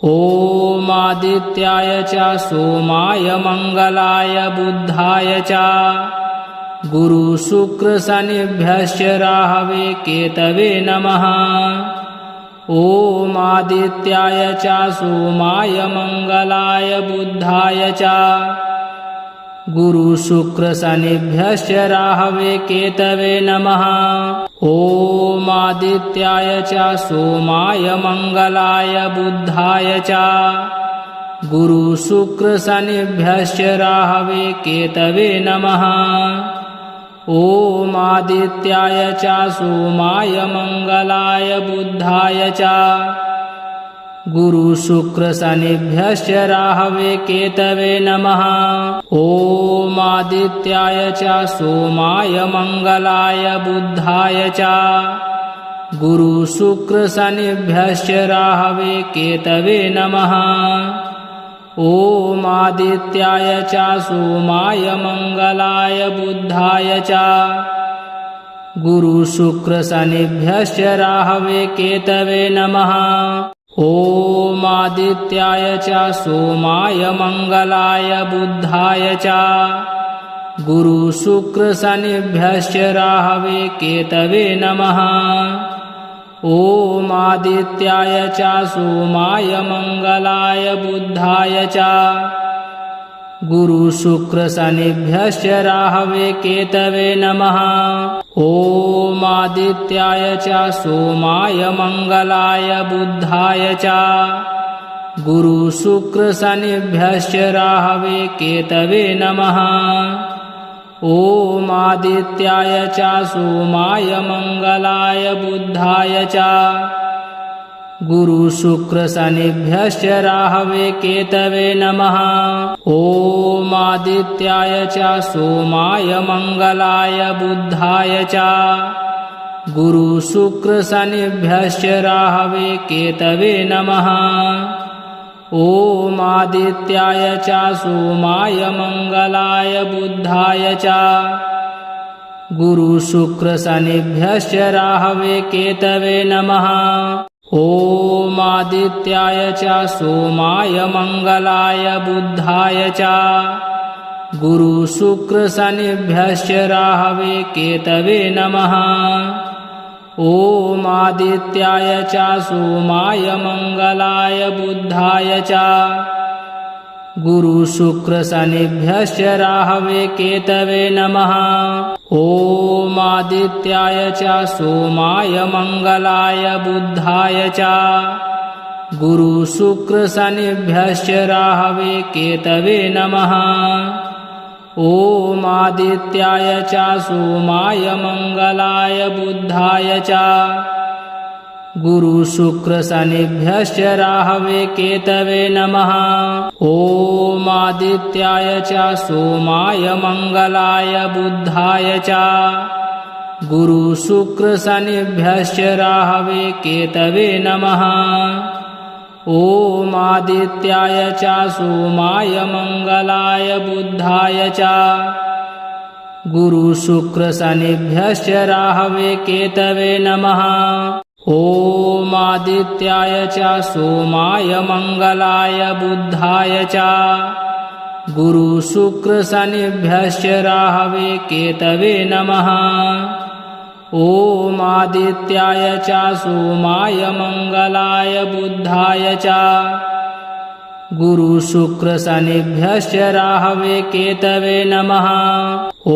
ॐ आदित्याय च सोमाय मंगलाय बुधाय च गुरु शुक्र शनिभ्यश्च राहवे केतवे नमः। ॐ आदित्याय च सोमाय मंगलाय बुधाय च गुरु शुक्र शनिभ्यश्च राहवे केतवे नमः। ॐ आदित्याय च सोमाय मंगलाय बुधाय च गुरु शुक्र शनिभ्यश्च राहवे केतवे नमः। ॐ आदित्याय च सोमाय मंगलाय बुधाय च गुरु शुक्र शनिभ्यश्च राहवे केतवे नमः। ॐ आदित्याय च सोमाय मंगलाय बुधाय च गुरु शुक्र शनिभ्यश्च राहवे केतवे नमः। ॐ आदित्याय च सोमाय मंगलाय बुधाय च गुरु शुक्र शनिभ्यश्च राहवे केतवे नमः। ॐ आदित्याय च सोमाय मंगलाय बुधाय च गुरु शुक्र शनिभ्यश्च राहवे केतवे नमः। ॐ आदित्याय च सोमाय मंगलाय बुधाय च गुरु शुक्र शनिभ्यश्च राहवे केतवे नमः। ॐ आदित्याय च सोमाय मंगलाय बुधाय च गुरु शुक्र शनिभ्यश्च राहवे केतवे नमः। ॐ आदित्याय च सोमाय मंगलाय बुधाय च गुरु शुक्र शनिभ्यश्च राहवे केतवे नमः। ॐ आदित्याय च सोमाय मंगलाय बुधाय च गुरु शुक्र शनिभ्यश्च राहवे केतवे नमः। ॐ आदित्याय च सोमाय मंगलाय बुधाय च गुरु शुक्र शनिभ्यश्च राहवे केतवे नमः। ॐ आदित्याय च सोमाय मंगलाय बुधाय च गुरु शुक्र शनिभ्यश्च राहवे केतवे नमः। ॐ आदित्याय च सोमाय मंगलाय बुधाय च गुरु शुक्र शनिभ्यश्च राहवे केतवे नमः। ॐ आदित्याय च सोमाय मंगलाय बुधाय च गुरु शुक्र शनिभ्यश्च राहवे केतवे नमः। ॐ आदित्याय च सोमाय मंगलाय बुधाय च गुरु शुक्र शनिभ्यश्च राहवे केतवे नमः। ॐ आदित्याय च सोमाय मंगलाय बुधाय च गुरु शुक्र शनिभ्यश्च राहवे केतवे नमः। ॐ आदित्याय च सोमाय मंगलाय बुधाय च गुरु शुक्र शनिभ्यश्च राहवे केतवे नमः। ॐ आदित्याय च सोमाय मंगलाय बुधाय च गुरुशुक्रशनिभ्यश्च राहवे केतवे नमः। ॐ आदित्याय च सोमाय मंगलाय बुधाय च गुरुशुक्रशनिभ्यश्च राहवे केतवे नमः। ॐ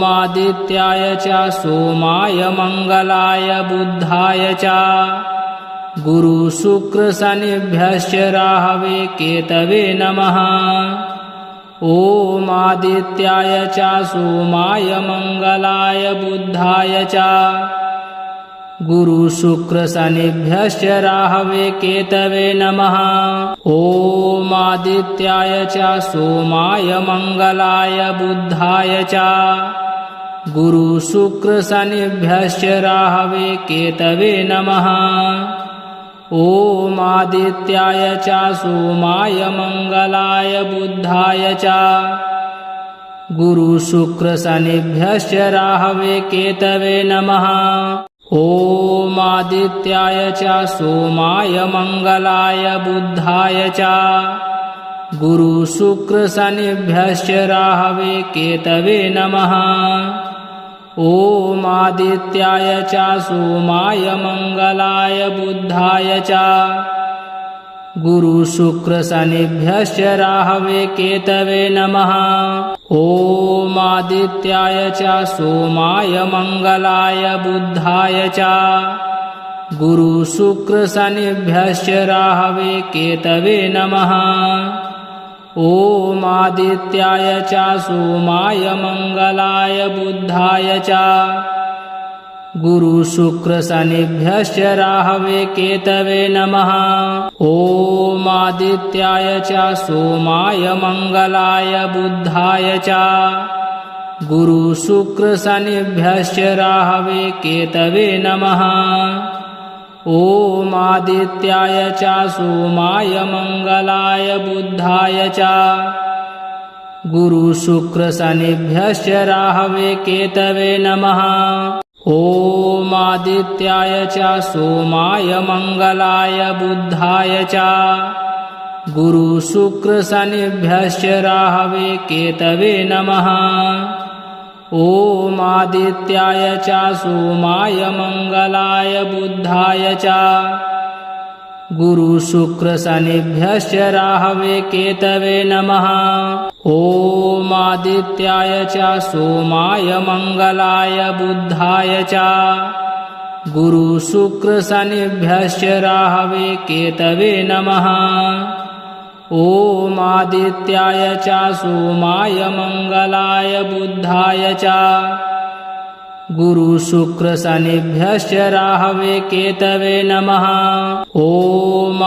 आदित्याय च सोमाय मंगलाय बुधाय च गुरुशुक्रशनिभ्यश्च राहवे केतवे नमः। ॐ आदित्याय च सोमाय मंगलाय बुधाय च गुरुशुक्रशनिभ्यश्च राहवे केतवे नमः। ॐ आदित्याय च सोमाय मंगलाय बुधाय च गुरुशुक्रशनिभ्यश्च राहवे केतवे नमः। ॐ आदित्याय च सोमाय मंगलाय बुधाय च गुरुशुक्रशनिभ्यश्च राहवे केतवे नमः। ॐ आदित्याय च सोमाय मंगलाय बुधाय च गुरुशुक्रशनिभ्यश्च राहवे केतवे नमः। ॐ आदित्याय च सोमाय मंगलाय बुधाय च गुरुशुक्रशनिभ्यश्च राहवे केतवे नमः। ॐ आदित्याय च सोमाय मंगलाय बुधाय च गुरुशुक्रशनिभ्यश्च राहवे केतवे नमः। ॐ आदित्याय च सोमाय मंगलाय बुधाय च गुरुशुक्रशनिभ्यश्च राहवे केतवे नमः। ॐ आदित्याय च सोमाय मंगलाय बुधाय च गुरुशुक्रशनिभ्यश्च राहवे केतवे नमः। ॐ आदित्याय च सोमाय मंगलाय बुधाय च गुरुशुक्रशनिभ्यश्च राहवे केतवे नमः। ॐ आदित्याय च सोमाय मंगलाय बुधाय च गुरुशुक्रशनिभ्यश्च राहवे केतवे नमः। ॐ आदित्याय च सोमाय मंगलाय बुधाय च गुरुशुक्रशनिभ्यश्च राहवे केतवे नमः। ॐ आदित्याय च सोमाय मंगलाय बुधाय च गुरुशुक्रशनिभ्यश्च राहवे केतवे नमः। ॐ आदित्याय च सोमाय मंगलाय बुधाय च गुरुशुक्रशनिभ्यश्च राहवे केतवे नमः। ॐ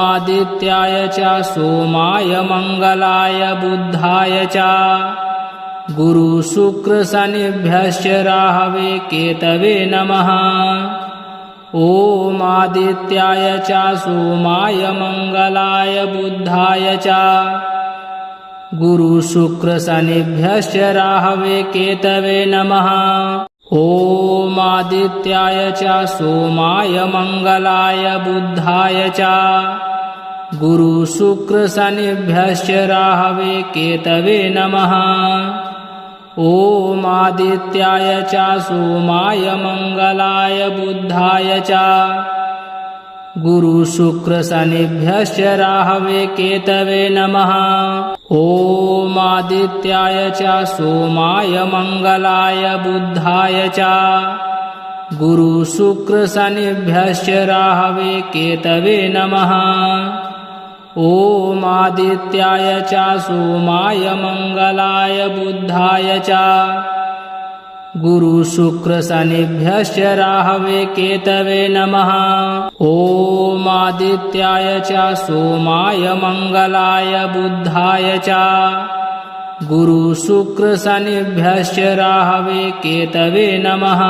आदित्याय च सोमाय मंगलाय बुधाय च गुरुशुक्रशनिभ्यश्च राहवे केतवे नमः। ॐ आदित्याय च सोमाय मंगलाय बुधाय च गुरुशुक्रशनिभ्यश्च राहवे केतवे नमः। ॐ आदित्याय च सोमाय मंगलाय बुधाय च गुरुशुक्रशनिभ्यश्च राहवे केतवे नमः। ॐ आदित्याय च सोमाय मंगलाय बुधाय च गुरुशुक्रशनिभ्यश्च राहवे केतवे नमः। ॐ आदित्याय च सोमाय मंगलाय बुधाय च गुरुशुक्रशनिभ्यश्च राहवे केतवे नमः। ॐ आदित्याय च सोमाय मंगलाय बुधाय च गुरुशुक्रशनिभ्यश्च राहवे केतवे नमः। ॐ आदित्याय च सोमाय मंगलाय बुधाय च गुरुशुक्रशनिभ्यश्च राहवे केतवे नमः।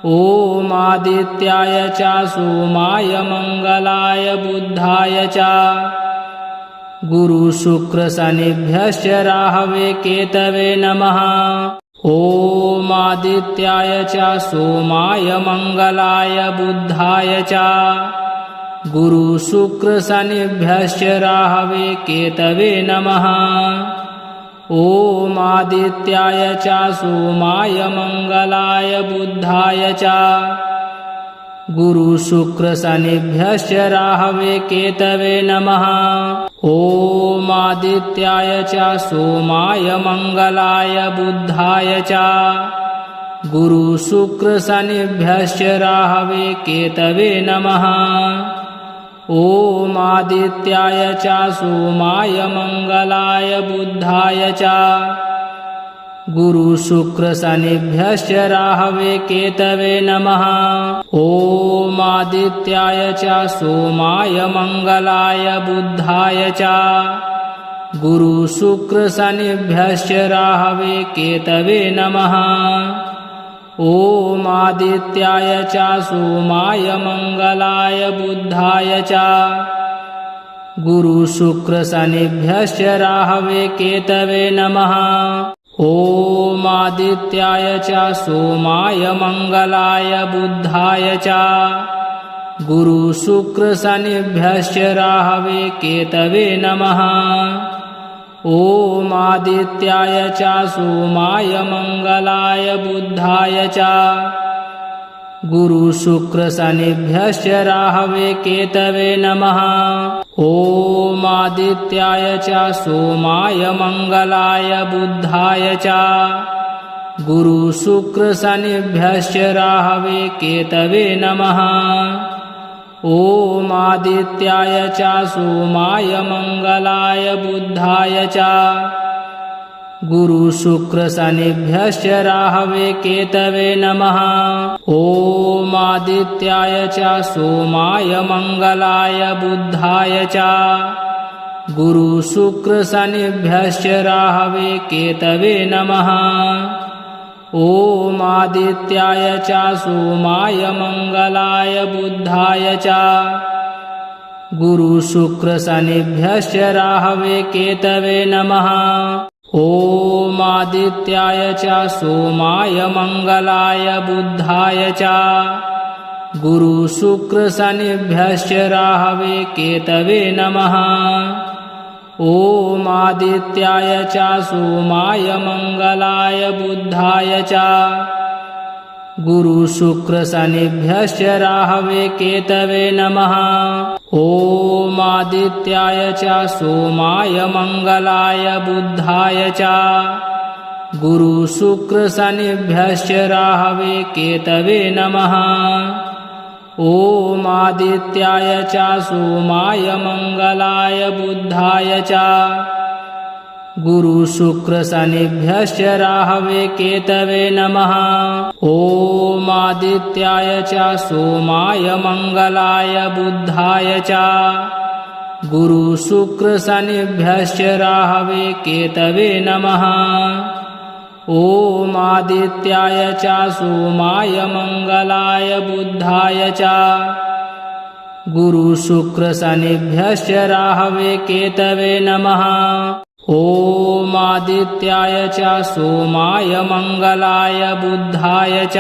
ॐ आदित्याय च सोमाय मंगलाय बुधाय च गुरुशुक्रशनिभ्यश्च राहवे केतवे नमः। ॐ आदित्याय च सोमाय मंगलाय बुधाय च गुरु शुक्र शनिभ्यश्च राहवे केतवे नमः। ॐ आदित्याय च सोमाय मंगलाय बुधाय च गुरु शुक्र शनिभ्यश्च राहवे केतवे नमः। ॐ आदित्याय च सोमाय मंगलाय बुधाय च गुरु शुक्र शनिभ्यश्च राहवे केतवे नमः। ॐ आदित्याय च सोमाय मंगलाय बुधाय च गुरु शुक्र शनिभ्यश्च राहवे केतवे नमः। ॐ आदित्याय च सोमाय मंगलाय बुधाय च गुरु शुक्र शनिभ्यश्च राहवे केतवे नमः। ॐ आदित्याय च सोमाय मंगलाय बुधाय च गुरु शुक्र शनिभ्यश्च राहवे केतवे नमः। ॐ आदित्याय च सोमाय मंगलाय बुधाय च गुरु शुक्र शनिभ्यश्च राहवे केतवे नमः। ॐ आदित्याय च सोमाय मंगलाय बुधाय च गुरु शुक्र शनिभ्यश्च राहवे केतवे नमः। ॐ आदित्याय च सोमाय मंगलाय बुधाय च गुरु शुक्र शनिभ्यश्च राहवे केतवे नमः। ॐ आदित्याय च सोमाय मंगलाय बुधाय च गुरु शुक्र शनिभ्यश्च राहवे केतवे नमः। ॐ आदित्याय च सोमाय मंगलाय बुधाय च गुरु शुक्र शनिभ्यश्च राहवे केतवे नमः। ॐ आदित्याय च सोमाय मंगलाय बुधाय च गुरु शुक्र शनिभ्यश्च राहवे केतवे नमः। ॐ आदित्याय च सोमाय मंगलाय बुधाय च गुरु शुक्र शनिभ्यश्च राहवे केतवे नमः। ॐ आदित्याय च सोमाय मंगलाय बुधाय च गुरु शुक्र शनिभ्यश्च राहवे केतवे नमः। ॐ आदित्याय च सोमाय मंगलाय बुधाय च गुरु शुक्र शनिभ्यश्च राहवे केतवे नमः। ॐ आदित्याय च सोमाय मंगलाय बुधाय च गुरु शुक्र शनिभ्यश्च राहवे केतवे नमः। ॐ आदित्याय च सोमाय मंगलाय बुधाय च गुरु शुक्र शनिभ्यश्च राहवे केतवे नमः। ॐ आदित्याय च सोमाय मंगलाय बुधाय च गुरु शुक्र शनिभ्यश्च राहवे केतवे नमः। ॐ आदित्याय च सोमाय मंगलाय बुधाय च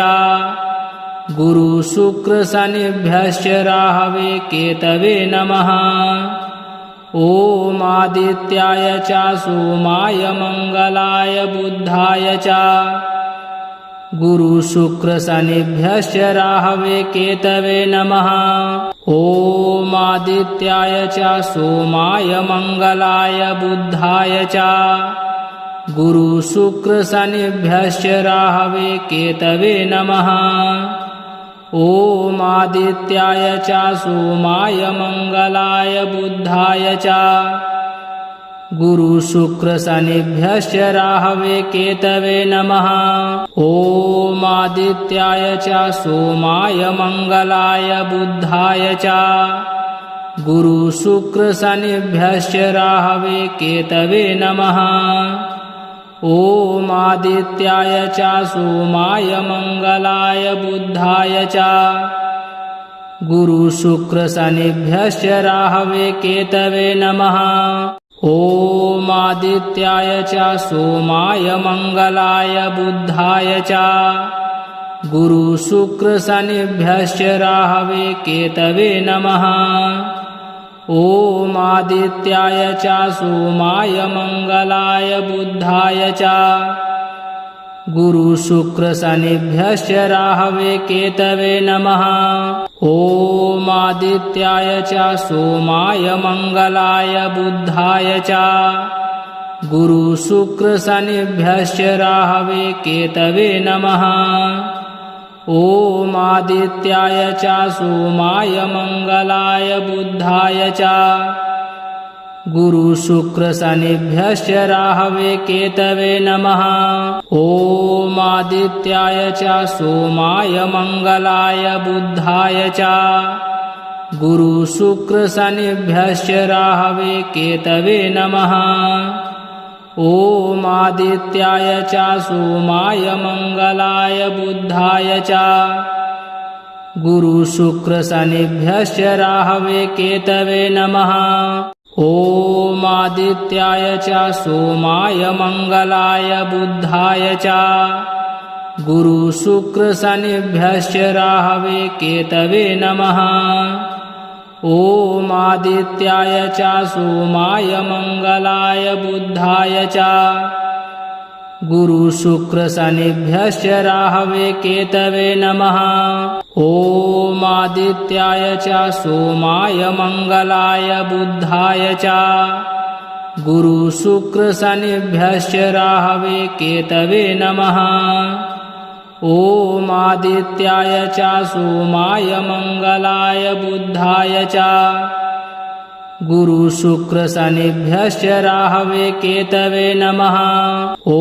गुरु शुक्र शनिभ्यश्च राहवे केतवे नमः। ॐ आदित्याय च सोमाय मंगलाय बुधाय च गुरु शुक्र शनिभ्यश्च राहवे केतवे नमः। ॐ आदित्याय च सोमाय मंगलाय बुधाय च गुरु शुक्र शनिभ्यश्च राहवे केतवे नमः। ॐ आदित्याय च सोमाय मंगलाय बुधाय च गुरु शुक्र शनिभ्यश्च राहवे केतवे नमः। ॐ आदित्याय च सोमाय मंगलाय बुधाय च गुरु शुक्र शनिभ्यश्च राहवे केतवे नमः। ॐ आदित्याय च सोमाय मंगलाय बुधाय च गुरु शुक्र शनिभ्यश्च राहवे केतवे नमः। ॐ आदित्याय च सोमाय मंगलाय बुधाय च गुरुशुक्रशनिभ्यश्च राहवे केतवे नमः। ॐ आदित्याय च सोमाय मंगलाय बुधाय च गुरुशुक्रशनिभ्यश्च राहवे केतवे नमः। ॐ आदित्याय च सोमाय मंगलाय बुधाय च गुरुशुक्रशनिभ्यश्च राहवे केतवे नमः। ॐ आदित्याय च सोमाय मंगलाय बुधाय च गुरुशुक्रशनिभ्यश्च राहवे केतवे नमः। ॐ आदित्याय च सोमाय मंगलाय बुधाय च गुरुशुक्रशनिभ्यश्च राहवे केतवे नमः। ॐ आदित्याय च सोमाय मंगलाय बुधाय च गुरुशुक्रशनिभ्यश्च राहवे केतवे नमः। ॐ आदित्याय च सोमाय मंगलाय बुधाय च गुरुशुक्रशनिभ्यश्च राहवे केतवे नमः। ॐ आदित्याय च सोमाय मंगलाय बुधाय च गुरुशुक्रशनिभ्यश्च राहवे केतवे नमः। ॐ आदित्याय च सोमाय मंगलाय बुधाय च गुरुशुक्रशनिभ्यश्च राहवे केतवे नमः। ॐ आदित्याय च सोमाय मंगलाय बुधाय च गुरुशुक्रशनिभ्यश्च राहवे केतवे नमः। ॐ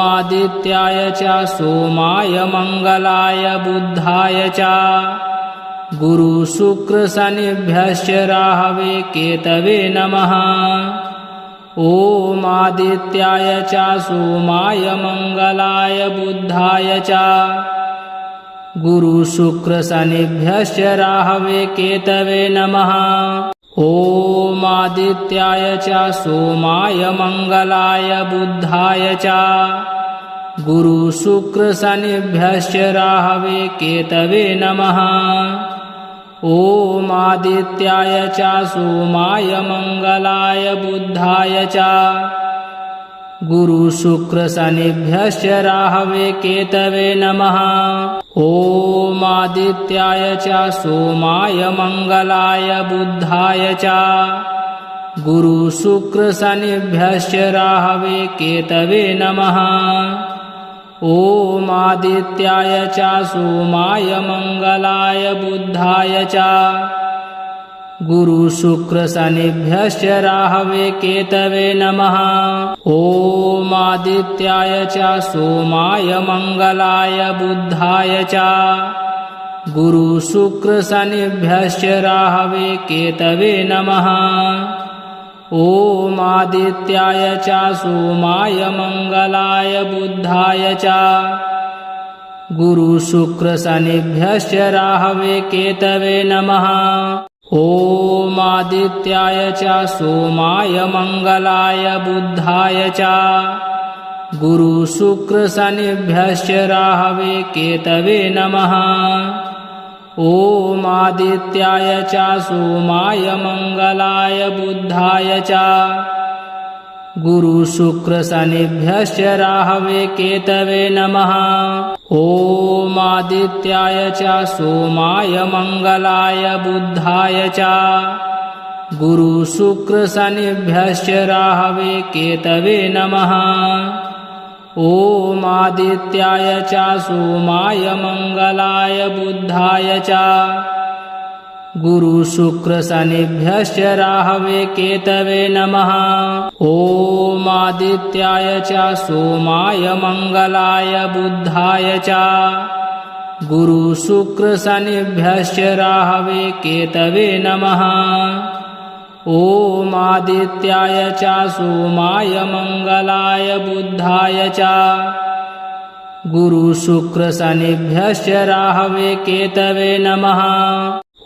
आदित्याय च सोमाय मंगलाय बुधाय च गुरुशुक्रशनिभ्यश्च राहवे केतवे नमः। ॐ आदित्याय च सोमाय मंगलाय बुधाय च गुरुशुक्रशनिभ्यश्च राहवे केतवे नमः। ॐ आदित्याय च सोमाय मंगलाय बुधाय च गुरुशुक्रशनिभ्यश्च राहवे केतवे नमः। ॐ आदित्याय च सोमाय मंगलाय बुधाय च गुरुशुक्रशनिभ्यश्च राहवे केतवे नमः। ॐ आदित्याय च सोमाय मंगलाय बुधाय च गुरुशुक्रशनिभ्यश्च राहवे केतवे नमः। ॐ आदित्याय च सोमाय मंगलाय बुधाय च गुरुशुक्रशनिभ्यश्च राहवे केतवे नमः। ॐ आदित्याय च सोमाय मंगलाय बुधाय च गुरुशुक्रशनिभ्यश्च राहवे केतवे नमः। ॐ आदित्याय च सोमाय मंगलाय बुधाय च गुरुशुक्रशनिभ्यश्च राहवे केतवे नमः। ॐ आदित्याय च सोमाय मंगलाय बुधाय च गुरुशुक्रशनिभ्यश्च राहवे केतवे नमः। ॐ आदित्याय च सोमाय मंगलाय बुधाय च गुरुशुक्रशनिभ्यश्च राहवे केतवे नमः। ॐ आदित्याय च सोमाय मंगलाय बुधाय च गुरुशुक्रशनिभ्यश्च राहवे केतवे नमः। ॐ आदित्याय च सोमाय मंगलाय बुधाय च गुरुशुक्रशनिभ्यश्च राहवे केतवे नमः। ॐ आदित्याय च सोमाय मंगलाय बुधाय च गुरुशुक्रशनिभ्यश्च राहवे केतवे नमः। ॐ आदित्याय च सोमाय मंगलाय बुधाय च गुरुशुक्रशनिभ्यश्च राहवे केतवे नमः।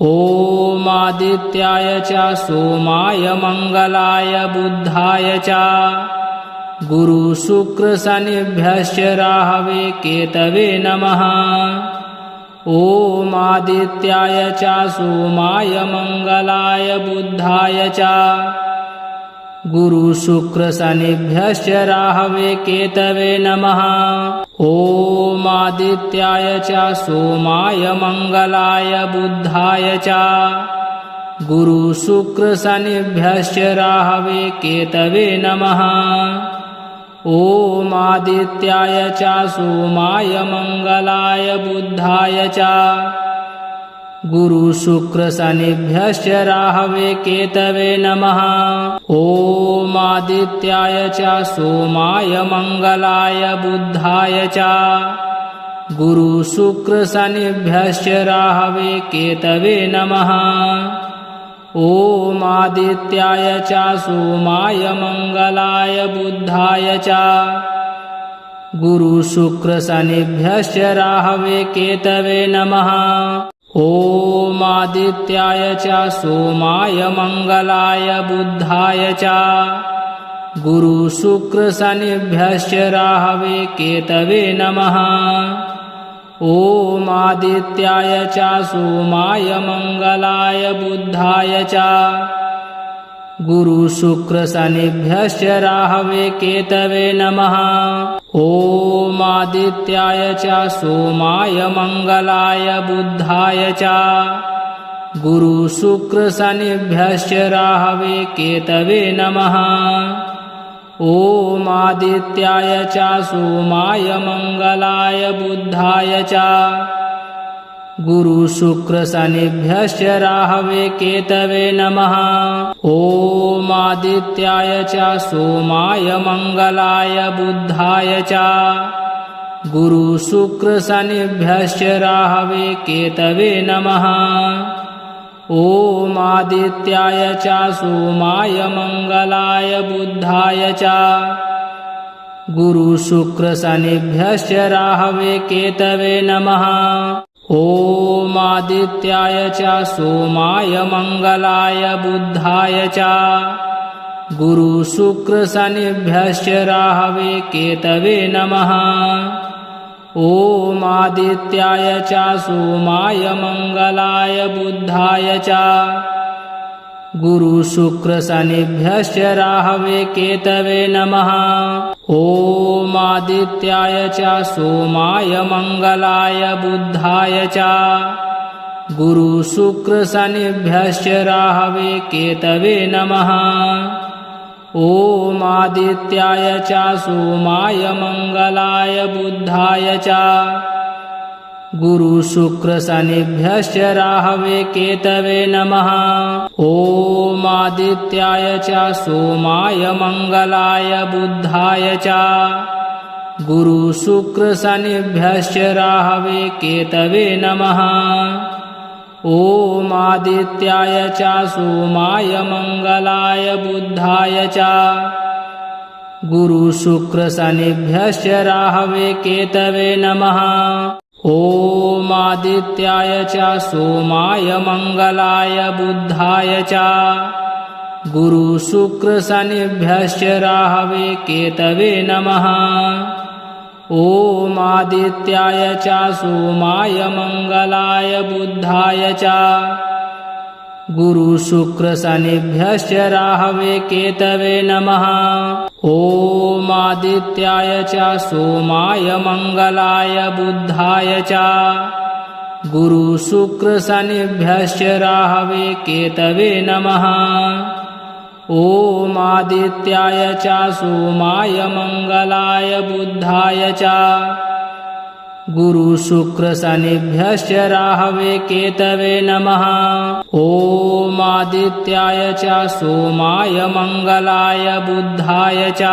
ॐ आदित्याय च सोमाय मंगलाय बुधाय च गुरुशुक्रशनिभ्यश्च राहवे केतवे नमः। ॐ आदित्याय च सोमाय मंगलाय बुधाय च गुरुशुक्रशनिभ्यश्च राहवे केतवे नमः। ॐ आदित्याय च सोमाय मंगलाय बुधाय च गुरुशुक्रशनिभ्यश्च राहवे केतवे नमः। ॐ आदित्याय च सोमाय मंगलाय बुधाय च गुरुशुक्रशनिभ्यश्च राहवे केतवे नमः। ॐ आदित्याय च सोमाय मंगलाय बुधाय च गुरुशुक्रशनिभ्यश्च राहवे केतवे नमः। ॐ आदित्याय च सोमाय मंगलाय बुधाय च गुरुशुक्रशनिभ्यश्च राहवे केतवे नमः। ॐ आदित्याय च सोमाय मंगलाय बुधाय च गुरुशुक्रशनिभ्यश्च राहवे केतवे नमः। ॐ आदित्याय च सोमाय मंगलाय बुधाय च गुरुशुक्रशनिभ्यश्च राहवे केतवे नमः। ॐ आदित्याय च सोमाय मंगलाय बुधाय च गुरुशुक्रशनिभ्यश्च राहवे केतवे नमः। ॐ आदित्याय च सोमाय मंगलाय बुधाय च गुरुशुक्रशनिभ्यश्च राहवे केतवे नमः। ॐ आदित्याय च सोमाय मंगलाय बुधाय च गुरुशुक्रशनिभ्यश्च राहवे केतवे नमः। ॐ आदित्याय च सोमाय मंगलाय बुधाय च गुरुशुक्रशनिभ्यश्च राहवे केतवे नमः। ॐ आदित्याय च सोमाय मंगलाय बुधाय च गुरुशुक्रशनिभ्यश्च राहवे केतवे नमः। ॐ आदित्याय च सोमाय मंगलाय बुधाय च गुरुशुक्रशनिभ्यश्च राहवे केतवे नमः। ॐ आदित्याय च सोमाय मंगलाय बुधाय च गुरुशुक्रशनिभ्यश्च राहवे केतवे नमः। ॐ आदित्याय च सोमाय मंगलाय बुधाय च गुरुशुक्रशनिभ्यश्च राहवे केतवे नमः। ॐ आदित्याय च सोमाय मंगलाय बुधाय च गुरुशुक्रशनिभ्यश्च राहवे केतवे नमः। ॐ आदित्याय च सोमाय मंगलाय बुधाय च गुरुशुक्रशनिभ्यश्च राहवे केतवे नमः। ॐ आदित्याय च सोमाय मंगलाय बुधाय च गुरुशुक्रशनिभ्यश्च राहवे केतवे नमः। ॐ आदित्याय च सोमाय मंगलाय बुधाय च गुरुशुक्रशनिभ्यश्च राहवे केतवे नमः। ॐ आदित्याय च सोमाय मंगलाय बुधाय च गुरुशुक्रशनिभ्यश्च राहवे केतवे नमः। ॐ आदित्याय च सोमाय मंगलाय बुधाय च गुरुशुक्रशनिभ्यश्च राहवे केतवे नमः। ॐ आदित्याय च सोमाय मंगलाय बुधाय च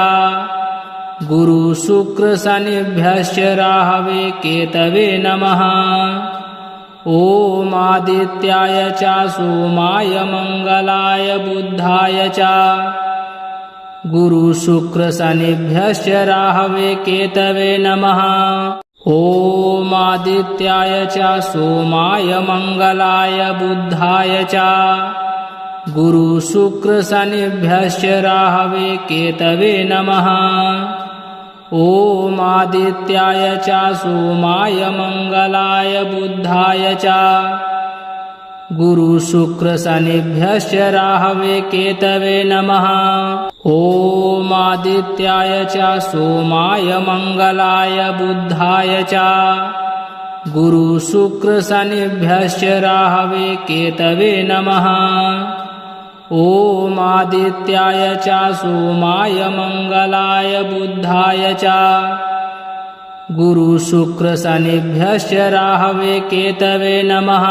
गुरुशुक्रशनिभ्यश्च राहवे केतवे नमः। ॐ आदित्याय च सोमाय मंगलाय बुधाय च गुरुशुक्रशनिभ्यश्च राहवे केतवे नमः। ॐ आदित्याय च सोमाय मंगलाय बुधाय च गुरु शुक्र शनिभ्यश्च राहवे केतवे नमः। ॐ आदित्याय च सोमाय मंगलाय बुधाय च गुरु शुक्र शनिभ्यश्च राहवे केतवे नमः। ॐ आदित्याय च सोमाय मंगलाय बुधाय च गुरु शुक्र शनिभ्यश्च राहवे केतवे नमः। ॐ आदित्याय च सोमाय मंगलाय बुधाय च गुरु शुक्र शनिभ्यश्च राहवे केतवे नमः।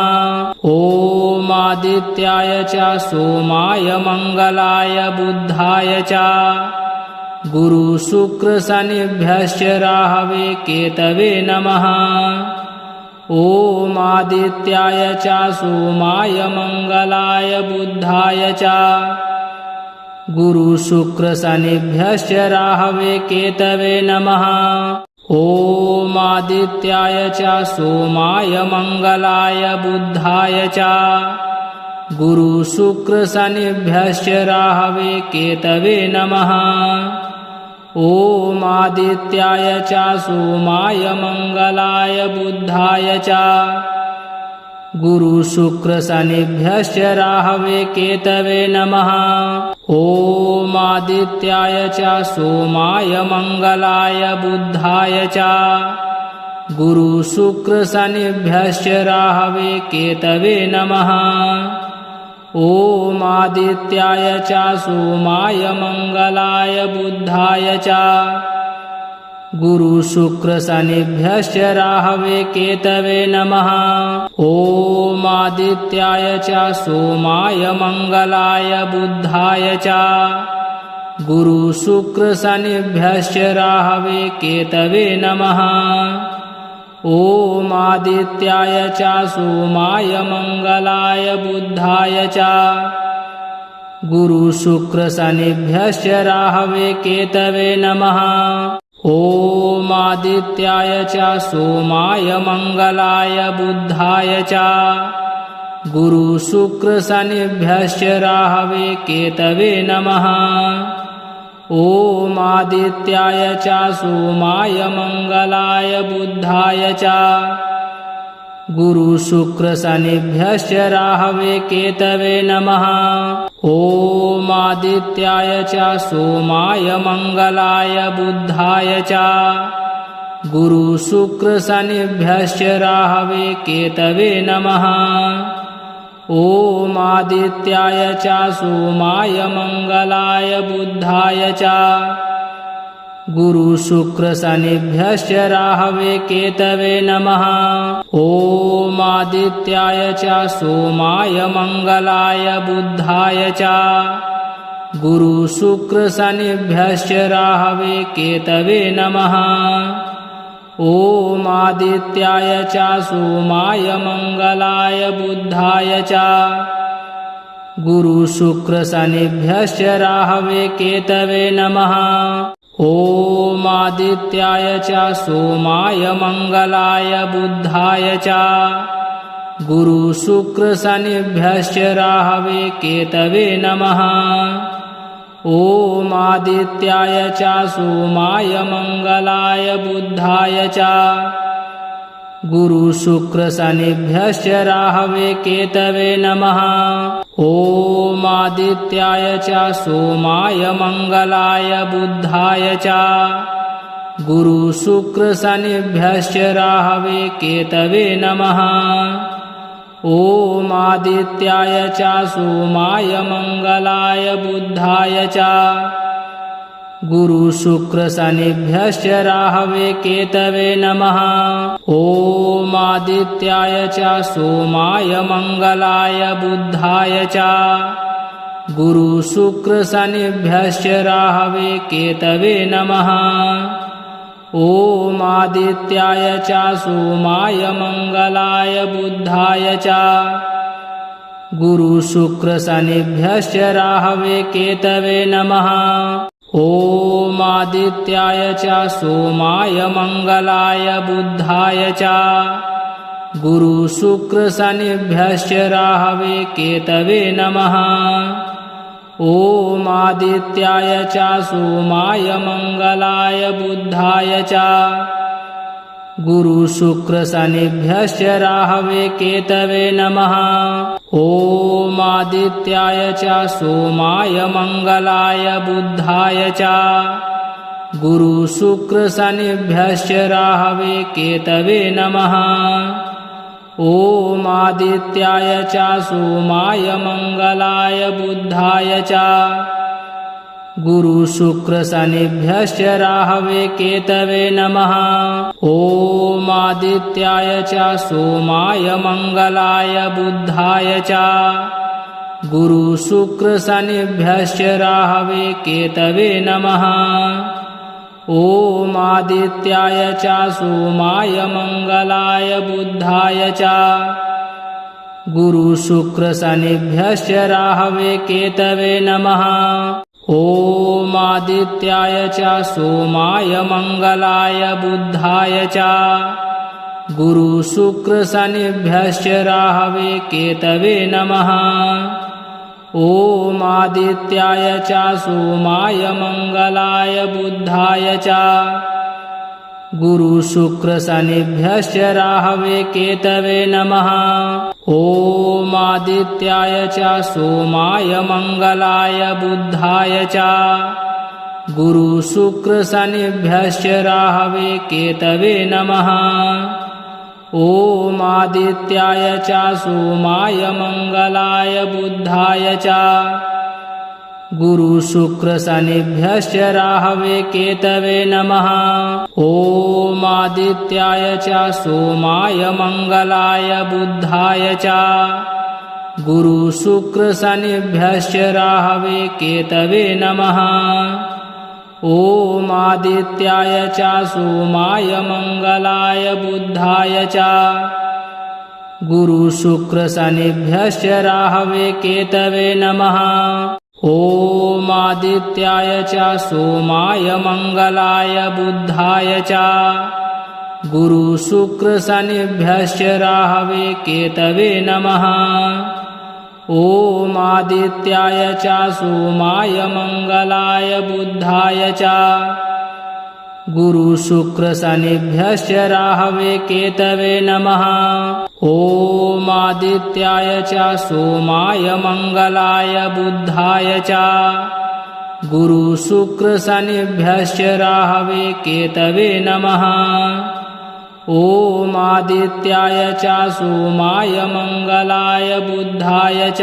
ॐ आदित्याय च सोमाय मंगलाय बुधाय च गुरु शुक्र शनिभ्यश्च राहवे केतवे नमः। ॐ आदित्याय च सोमाय मंगलाय बुधाय च गुरु शुक्र शनिभ्यश्च राहवे केतवे नमः। ॐ आदित्याय च सोमाय मंगलाय बुधाय च गुरु शुक्र शनिभ्यश्च राहवे केतवे नमः। ॐ आदित्याय च सोमाय मंगलाय बुधाय च गुरु शुक्र शनिभ्यश्च राहवे केतवे नमः। ॐ आदित्याय च सोमाय मंगलाय बुधाय च गुरु शुक्र शनिभ्यश्च राहवे केतवे नमः। ॐ आदित्याय च सोमाय मंगलाय बुधाय च गुरु शुक्र शनिभ्यश्च राहवे केतवे नमः। ॐ आदित्याय च सोमाय मंगलाय बुधाय च गुरु शुक्र शनिभ्यश्च राहवे केतवे नमः। ॐ आदित्याय च सोमाय मंगलाय बुधाय च गुरु शुक्र शनिभ्यश्च राहवे केतवे नमः। ॐ आदित्याय च सोमाय मंगलाय बुधाय च गुरु शुक्र शनिभ्यश्च राहवे केतवे नमः। ॐ आदित्याय च सोमाय मंगलाय बुधाय च गुरु शुक्र शनिभ्यश्च राहवे केतवे नमः। ॐ आदित्याय च सोमाय मंगलाय बुधाय च गुरु शुक्र शनिभ्यश्च राहवे केतवे नमः। ॐ आदित्याय च सोमाय मंगलाय बुधाय च गुरु शुक्र शनिभ्यश्च राहवे केतवे नमः। ॐ आदित्याय च सोमाय मंगलाय बुधाय च गुरु शुक्र शनिभ्यश्च राहवे केतवे नमः। ॐ आदित्याय च सोमाय मंगलाय बुधाय च गुरु शुक्र शनिभ्यश्च राहवे केतवे नमः। ॐ आदित्याय च सोमाय मंगलाय बुधाय च गुरु शुक्र शनिभ्यश्च राहवे केतवे नमः। ॐ आदित्याय च सोमाय मंगलाय बुधाय च गुरु शुक्र शनिभ्यश्च राहवे केतवे नमः। ॐ आदित्याय च सोमाय मंगलाय बुधाय च गुरु शुक्र शनिभ्यश्च राहवे केतवे नमः। ॐ आदित्याय च सोमाय मंगलाय बुधाय च गुरु शुक्र शनिभ्यश्च राहवे केतवे नमः। ॐ आदित्याय च सोमाय मंगलाय बुधाय च गुरु शुक्र शनिभ्यश्च राहवे केतवे नमः। ॐ आदित्याय च सोमाय मंगलाय बुधाय च गुरु शुक्र शनिभ्यश्च राहवे केतवे नमः। ॐ ॐ आदित्याय च सोमाय मंगलाय बुधाय च गुरु शुक्र शनिभ्यश्च राहवे केतवे नमः। ॐ आदित्याय च सोमाय मंगलाय बुधाय च गुरु शुक्र शनिभ्यश्च राहवे केतवे नमः। ॐ आदित्याय च सोमाय मंगलाय बुधाय च गुरु शुक्र शनिभ्यश्च राहवे केतवे नमः। ॐ आदित्याय च सोमाय मंगलाय बुधाय च गुरु शुक्र शनिभ्यश्च राहवे केतवे नमः। ॐ आदित्याय च सोमाय मंगलाय बुधाय च गुरु शुक्र शनिभ्यश्च राहवे केतवे नमः। ॐ आदित्याय च सोमाय मंगलाय बुधाय च गुरु शुक्र शनिभ्यश्च राहवे केतवे नमः। ॐ आदित्याय च सोमाय मंगलाय बुधाय च गुरु शुक्र शनिभ्यश्च राहवे केतवे नमः। ॐ आदित्याय च सोमाय मंगलाय बुधाय च गुरु शुक्र शनिभ्यश्च राहवे केतवे नमः। ॐ आदित्याय च सोमाय मंगलाय बुधाय च गुरु शुक्र शनिभ्यश्च राहवे केतवे नमः। ॐ आदित्याय च सोमाय मंगलाय बुधाय च गुरु शुक्र शनिभ्यश्च राहवे केतवे नमः। ॐ आदित्याय च सोमाय मंगलाय बुधाय च गुरु शुक्र शनिभ्यश्च राहवे केतवे नमः। ॐ आदित्याय च सोमाय मंगलाय बुधाय च गुरु शुक्र शनिभ्यश्च राहवे केतवे नमः। ॐ आदित्याय च सोमाय मंगलाय बुधाय च गुरु शुक्र शनिभ्यश्च राहवे केतवे नमः। ॐ आदित्याय च सोमाय मंगलाय बुधाय च गुरु शुक्र शनिभ्यश्च राहवे केतवे नमः। ॐ आदित्याय च सोमाय मंगलाय बुधाय च गुरु शुक्र शनिभ्यश्च राहवे केतवे नमः। ॐ आदित्याय च सोमाय मंगलाय बुधाय च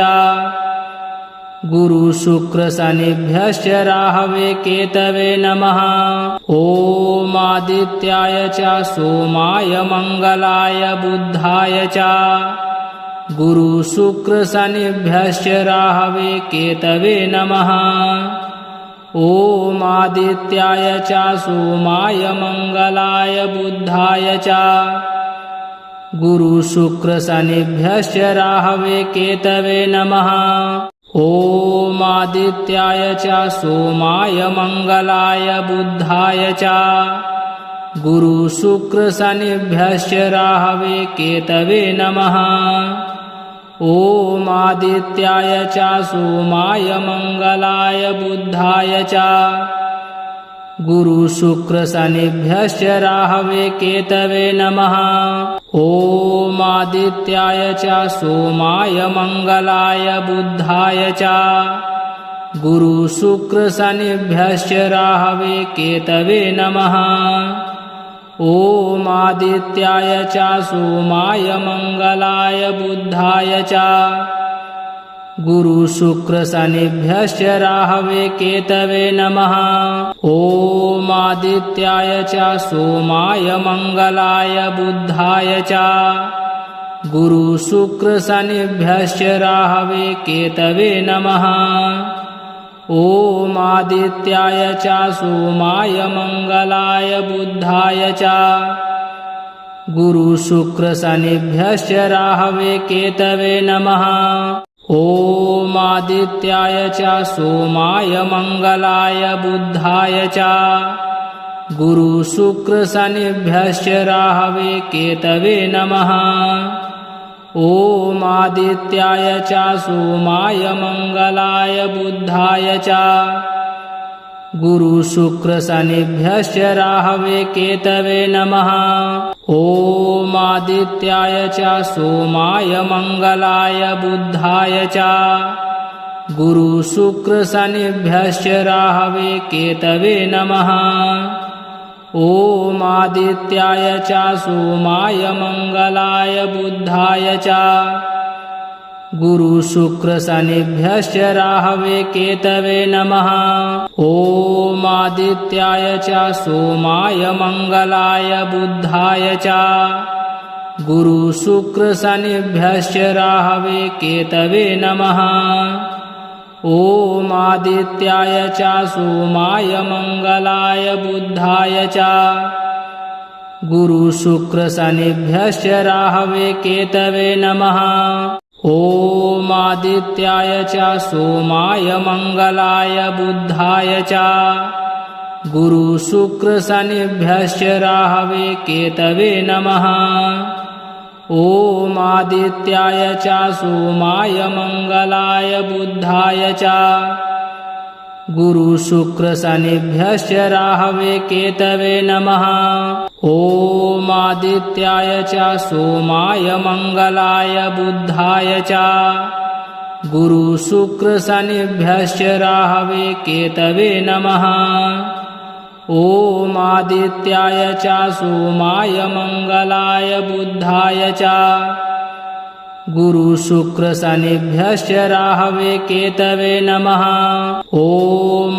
गुरु शुक्र शनिभ्यश्च राहवे केतवे नमः। ॐ आदित्याय च सोमाय मंगलाय बुधाय च गुरु शुक्र शनिभ्यश्च राहवे केतवे नमः। ॐ आदित्याय च सोमाय मंगलाय बुधाय च गुरु शुक्र शनिभ्यश्च राहवे केतवे नमः। ॐ आदित्याय च सोमाय मंगलाय बुधाय च गुरु शुक्र शनिभ्यश्च राहवे केतवे नमः। ॐ आदित्याय च सोमाय मंगलाय बुधाय च गुरु शुक्र शनिभ्यश्च राहवे केतवे नमः। ॐ आदित्याय च सोमाय मंगलाय बुधाय च गुरु शुक्र शनिभ्यश्च राहवे केतवे नमः। ॐ आदित्याय च सोमाय मंगलाय बुधाय च गुरु शुक्र शनिभ्यश्च राहवे केतवे नमः। ॐ आदित्याय च सोमाय मंगलाय बुधाय च गुरु शुक्र शनिभ्यश्च राहवे केतवे नमः। ॐ आदित्याय च सोमाय मंगलाय बुधाय च गुरु शुक्र शनिभ्यश्च राहवे केतवे नमः। ॐ आदित्याय च सोमाय मंगलाय बुधाय च गुरुशुक्रशनिभ्यश्च राहवे केतवे नमः। ॐ आदित्याय च सोमाय मंगलाय बुधाय च गुरुशुक्रशनिभ्यश्च राहवे केतवे नमः। ॐ आदित्याय च सोमाय मंगलाय बुधाय च गुरुशुक्रशनिभ्यश्च राहवे केतवे नमः। ॐ आदित्याय च सोमाय मंगलाय बुधाय च गुरुशुक्रशनिभ्यश्च राहवे केतवे नमः। ॐ आदित्याय च सोमाय मंगलाय बुधाय च गुरुशुक्रशनिभ्यश्च राहवे केतवे नमः। ॐ आदित्याय च सोमाय मंगलाय बुधाय च गुरुशुक्रशनिभ्यश्च राहवे केतवे नमः। ॐ आदित्याय च सोमाय मंगलाय बुधाय च गुरुशुक्रशनिभ्यश्च राहवे केतवे नमः। ॐ आदित्याय च सोमाय मंगलाय बुधाय च गुरुशुक्रशनिभ्यश्च राहवे केतवे नमः। ॐ आदित्याय च सोमाय मंगलाय बुधाय च गुरुशुक्रशनिभ्यश्च राहवे केतवे नमः। ॐ आदित्याय च सोमाय मंगलाय बुधाय च गुरुशुक्रशनिभ्यश्च राहवे केतवे नमः। ॐ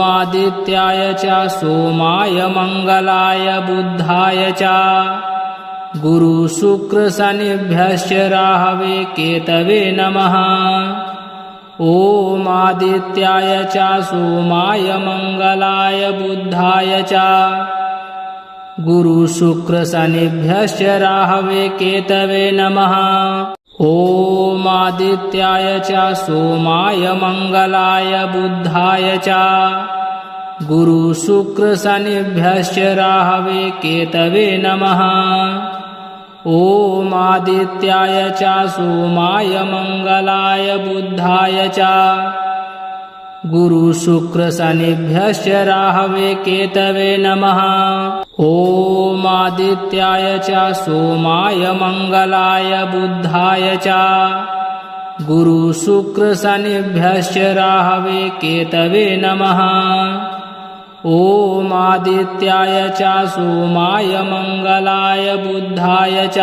आदित्याय च सोमाय मंगलाय बुधाय च गुरुशुक्रशनिभ्यश्च राहवे केतवे नमः। ॐ आदित्याय च सोमाय मंगलाय बुधाय च गुरुशुक्रशनिभ्यश्च राहवे केतवे नमः। ॐ आदित्याय च सोमाय मंगलाय बुधाय च गुरुशुक्रशनिभ्यश्च राहवे केतवे नमः। ॐ आदित्याय च सोमाय मंगलाय बुधाय च गुरुशुक्रशनिभ्यश्च राहवे केतवे नमः। ॐ आदित्याय च सोमाय मंगलाय बुधाय च गुरुशुक्रशनिभ्यश्च राहवे केतवे नमः। ॐ आदित्याय च सोमाय मंगलाय बुधाय च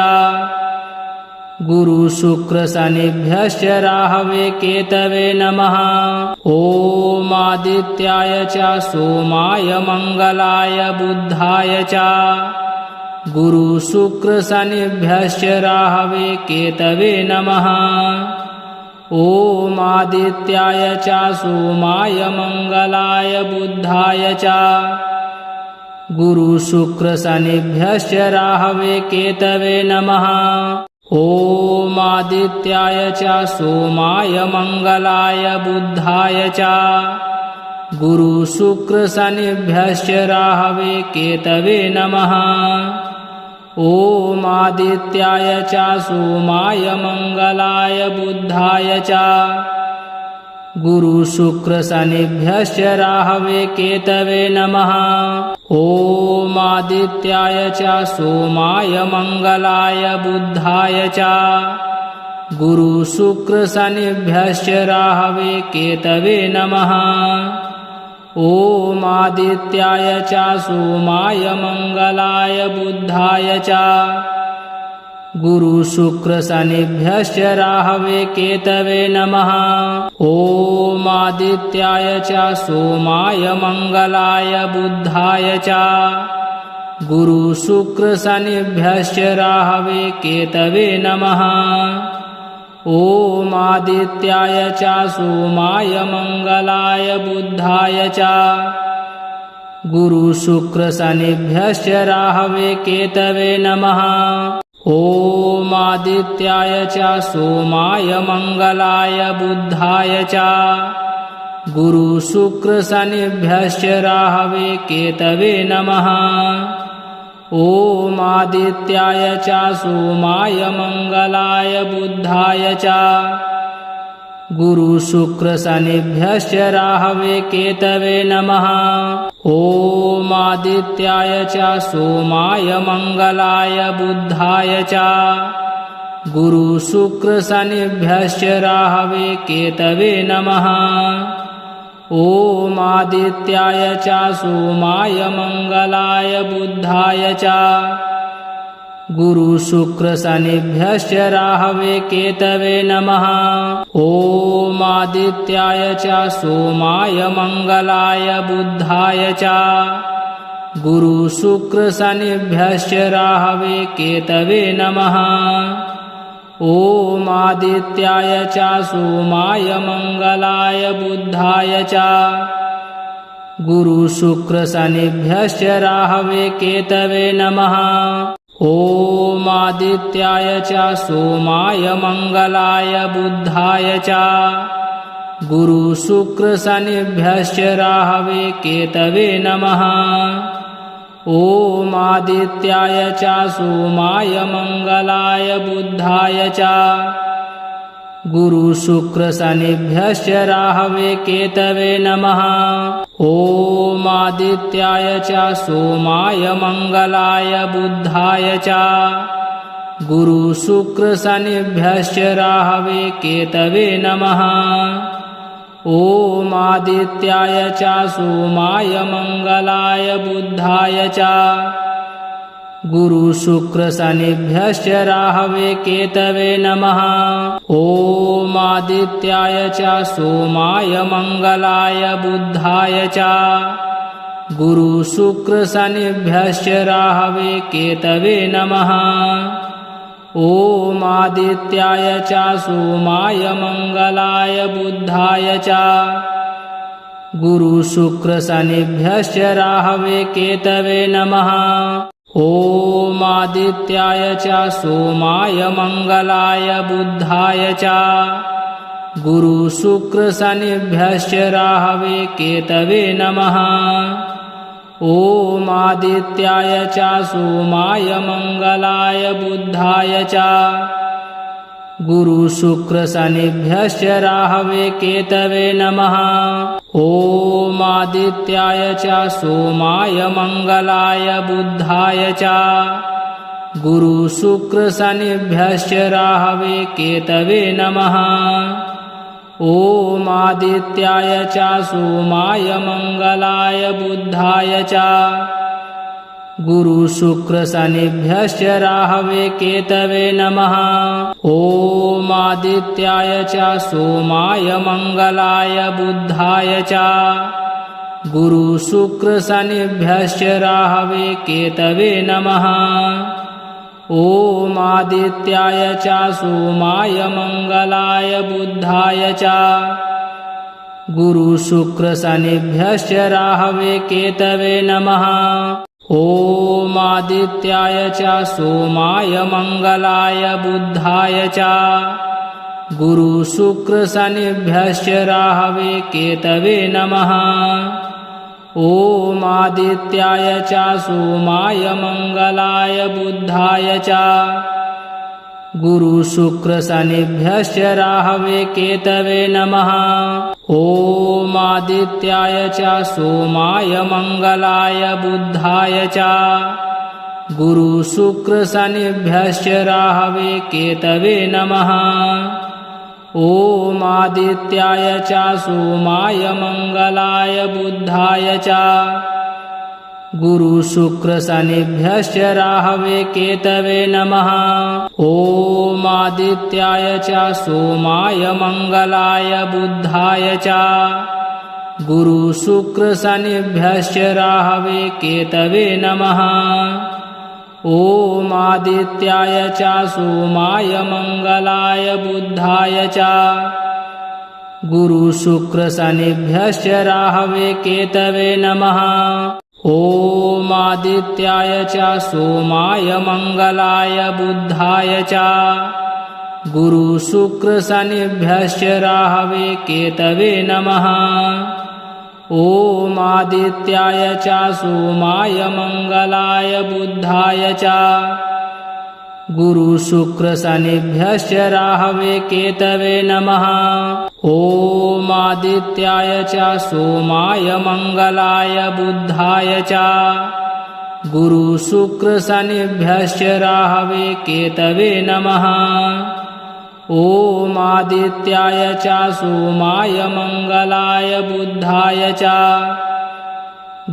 गुरुशुक्रशनिभ्यश्च राहवे केतवे नमः। ॐ आदित्याय च सोमाय मंगलाय बुधाय च गुरुशुक्रशनिभ्यश्च राहवे केतवे नमः। ॐ आदित्याय च सोमाय मंगलाय बुधाय च गुरुशुक्रशनिभ्यश्च राहवे केतवे नमः। ॐ आदित्याय च सोमाय मंगलाय बुधाय च गुरुशुक्रशनिभ्यश्च राहवे केतवे नमः। ॐ आदित्याय च सोमाय मंगलाय बुधाय च गुरुशुक्रशनिभ्यश्च राहवे केतवे नमः। ॐ आदित्याय च सोमाय मंगलाय बुधाय च गुरुशुक्रशनिभ्यश्च राहवे केतवे नमः। ॐ आदित्याय च सोमाय मंगलाय बुधाय च गुरुशुक्रशनिभ्यश्च राहवे केतवे नमः। ॐ आदित्याय च सोमाय मंगलाय बुधाय च गुरुशुक्रशनिभ्यश्च राहवे केतवे नमः। ॐ आदित्याय च सोमाय मंगलाय बुधाय च गुरुशुक्रशनिभ्यश्च राहवे केतवे नमः। ॐ आदित्याय च सोमाय मंगलाय बुधाय च गुरु शुक्र शनिभ्यश्च राहवे केतवे नमः। ॐ आदित्याय च सोमाय मंगलाय बुधाय च गुरु शुक्र शनिभ्यश्च राहवे केतवे नमः। ॐ आदित्याय च सोमाय मंगलाय बुधाय च गुरु शुक्र शनिभ्यश्च राहवे केतवे नमः। ॐ आदित्याय च सोमाय मंगलाय बुधाय च गुरु शुक्र शनिभ्यश्च राहवे केतवे नमः। ॐ आदित्याय च सोमाय मंगलाय बुधाय च गुरु शुक्र शनिभ्यश्च राहवे केतवे नमः। ॐ आदित्याय च सोमाय मंगलाय बुधाय च गुरु शुक्र शनिभ्यश्च राहवे केतवे नमः। ॐ आदित्याय च सोमाय मंगलाय बुधाय च गुरु शुक्र शनिभ्यश्च राहवे केतवे नमः। ॐ आदित्याय च सोमाय मंगलाय बुधाय च गुरु शुक्र शनिभ्यश्च राहवे केतवे नमः। ॐ आदित्याय च सोमाय मंगलाय बुधाय च गुरु शुक्र शनिभ्यश्च राहवे केतवे नमः। ॐ आदित्याय च सोमाय मंगलाय बुधाय च गुरु शुक्र शनिभ्यश्च राहवे केतवे नमः। ॐ आदित्याय च सोमाय मंगलाय बुधाय च गुरु शुक्र शनिभ्यश्च राहवे केतवे नमः। ॐ आदित्याय च सोमाय मंगलाय बुधाय च गुरु शुक्र शनिभ्यश्च राहवे केतवे नमः। ॐ आदित्याय च सोमाय मंगलाय बुधाय च गुरु शुक्र शनिभ्यश्च राहवे केतवे नमः। ॐ आदित्याय च सोमाय मंगलाय बुधाय च गुरु शुक्र शनिभ्यश्च राहवे केतवे नमः। ॐ आदित्याय च सोमाय मंगलाय बुधाय च गुरु शुक्र शनिभ्यश्च राहवे केतवे नमः। ॐ आदित्याय च सोमाय मंगलाय बुधाय च गुरु शुक्र शनिभ्यश्च राहवे केतवे नमः। ॐ आदित्याय च सोमाय मंगलाय बुधाय च गुरु शुक्र शनिभ्यश्च राहवे केतवे नमः। ॐ आदित्याय च सोमाय मंगलाय बुधाय च गुरु शुक्र शनिभ्यश्च राहवे केतवे नमः। ॐ आदित्याय च सोमाय मंगलाय बुधाय च गुरु शुक्र शनिभ्यश्च राहवे केतवे नमः। ॐ आदित्याय च सोमाय मंगलाय बुधाय च गुरु शुक्र शनिभ्यश्च राहवे केतवे नमः। ॐ आदित्याय च सोमाय मंगलाय बुधाय च गुरु शुक्र शनिभ्यश्च राहवे केतवे नमः। ॐ आदित्याय च सोमाय मंगलाय बुधाय च गुरु शुक्र शनिभ्यश्च राहवे केतवे नमः। ॐ आदित्याय च सोमाय मंगलाय बुधाय च गुरु शुक्र शनिभ्यश्च राहवे केतवे नमः। ॐ आदित्याय च सोमाय मंगलाय बुधाय च गुरु शुक्र शनिभ्यश्च राहवे केतवे नमः। ॐ आदित्याय च सोमाय मंगलाय बुधाय च गुरु शुक्र शनिभ्यश्च राहवे केतवे नमः। ॐ आदित्याय च सोमाय मंगलाय बुधाय च गुरु शुक्र शनिभ्यश्च राहवे केतवे नमः। ॐ आदित्याय च सोमाय मंगलाय बुधाय च गुरु शुक्र शनिभ्यश्च राहवे केतवे नमः। ॐ आदित्याय च सोमाय मंगलाय बुधाय च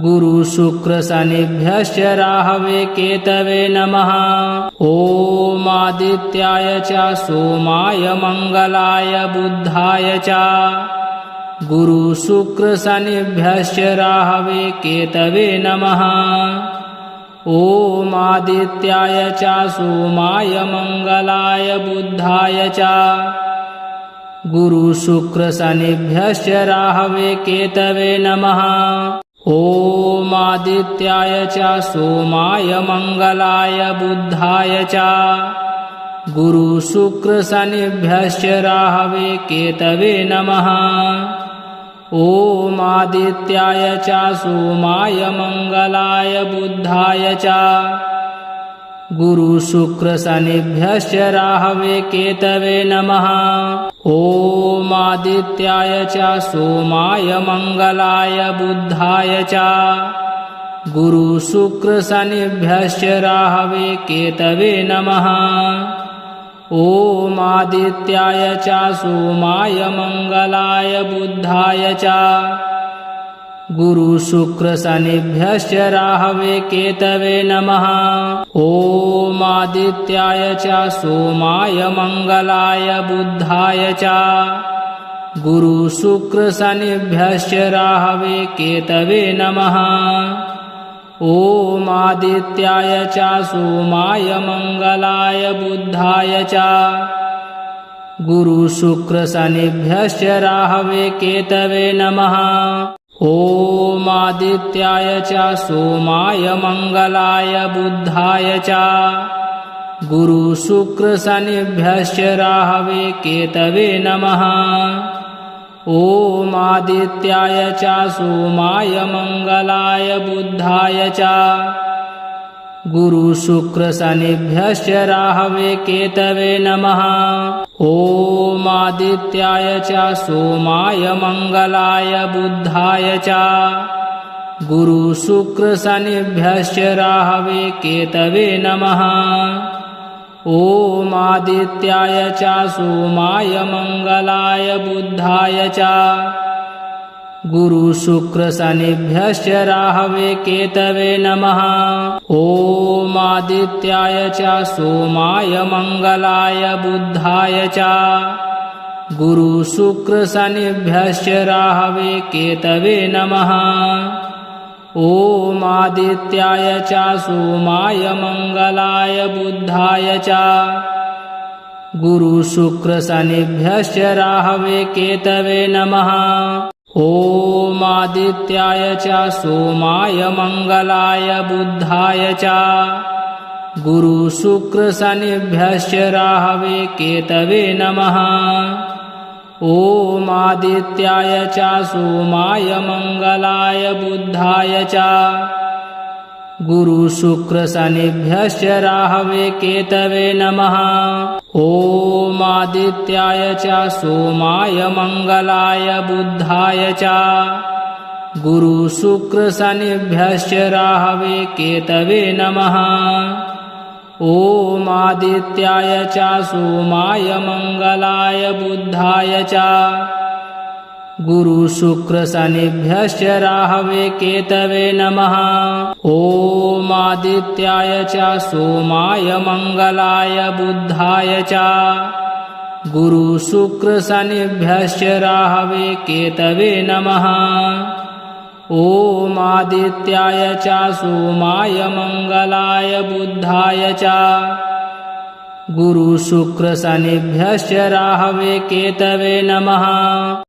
गुरु शुक्र शनिभ्यश्च राहवे केतवे नमः। ॐ आदित्याय च सोमाय मंगलाय बुधाय च गुरु शुक्र शनिभ्यश्च राहवे केतवे नमः। ॐ आदित्याय च सोमाय मंगलाय बुधाय च गुरु शुक्र शनिभ्यश्च राहवे केतवे नमः। ॐ आदित्याय च सोमाय मंगलाय बुधाय च गुरु शुक्र शनिभ्यश्च राहवे केतवे नमः। ॐ आदित्याय च सोमाय मंगलाय बुधाय च गुरु शुक्र शनिभ्यश्च राहवे केतवे नमः। ॐ आदित्याय च सोमाय मंगलाय बुधाय च गुरु शुक्र शनिभ्यश्च राहवे केतवे नमः। ॐ आदित्याय च सोमाय मंगलाय बुधाय च गुरु शुक्र शनिभ्यश्च राहवे केतवे नमः। ॐ आदित्याय च सोमाय मंगलाय बुधाय च गुरु शुक्र शनिभ्यश्च राहवे केतवे नमः। ॐ आदित्याय च सोमाय मंगलाय बुधाय च गुरु शुक्र शनिभ्यश्च राहवे केतवे नमः। ॐ आदित्याय च सोमाय मंगलाय बुधाय च गुरु शुक्र शनिभ्यश्च राहवे केतवे नमः। ॐ आदित्याय च सोमाय मंगलाय बुधाय च गुरु शुक्र शनिभ्यश्च राहवे केतवे नमः। ॐ आदित्याय च सोमाय मंगलाय बुधाय च गुरु शुक्र शनिभ्यश्च राहवे केतवे नमः। ॐ आदित्याय च सोमाय मंगलाय बुधाय च गुरु शुक्र शनिभ्यश्च राहवे केतवे नमः। ॐ आदित्याय च सोमाय मंगलाय बुधाय च गुरु शुक्र शनिभ्यश्च राहवे केतवे नमः। ॐ आदित्याय च सोमाय मंगलाय बुधाय च गुरु शुक्र शनिभ्यश्च राहवे केतवे नमः। ॐ आदित्याय च सोमाय मंगलाय बुधाय च गुरु शुक्र शनिभ्यश्च राहवे केतवे नमः। ॐ आदित्याय च सोमाय मंगलाय बुधाय च गुरु शुक्र शनिभ्यश्च राहवे केतवे नमः। ॐ आदित्याय च सोमाय मंगलाय बुधाय च गुरु शुक्र शनिभ्यश्च राहवे केतवे नमः। ॐ आदित्याय च सोमाय मंगलाय बुधाय च गुरु शुक्र शनिभ्यश्च राहवे केतवे नमः। ॐ आदित्याय च सोमाय मंगलाय बुधाय च गुरु शुक्र शनिभ्यश्च राहवे केतवे नमः। ॐ आदित्याय च सोमाय मंगलाय बुधाय च गुरु शुक्र शनिभ्यश्च राहवे केतवे नमः।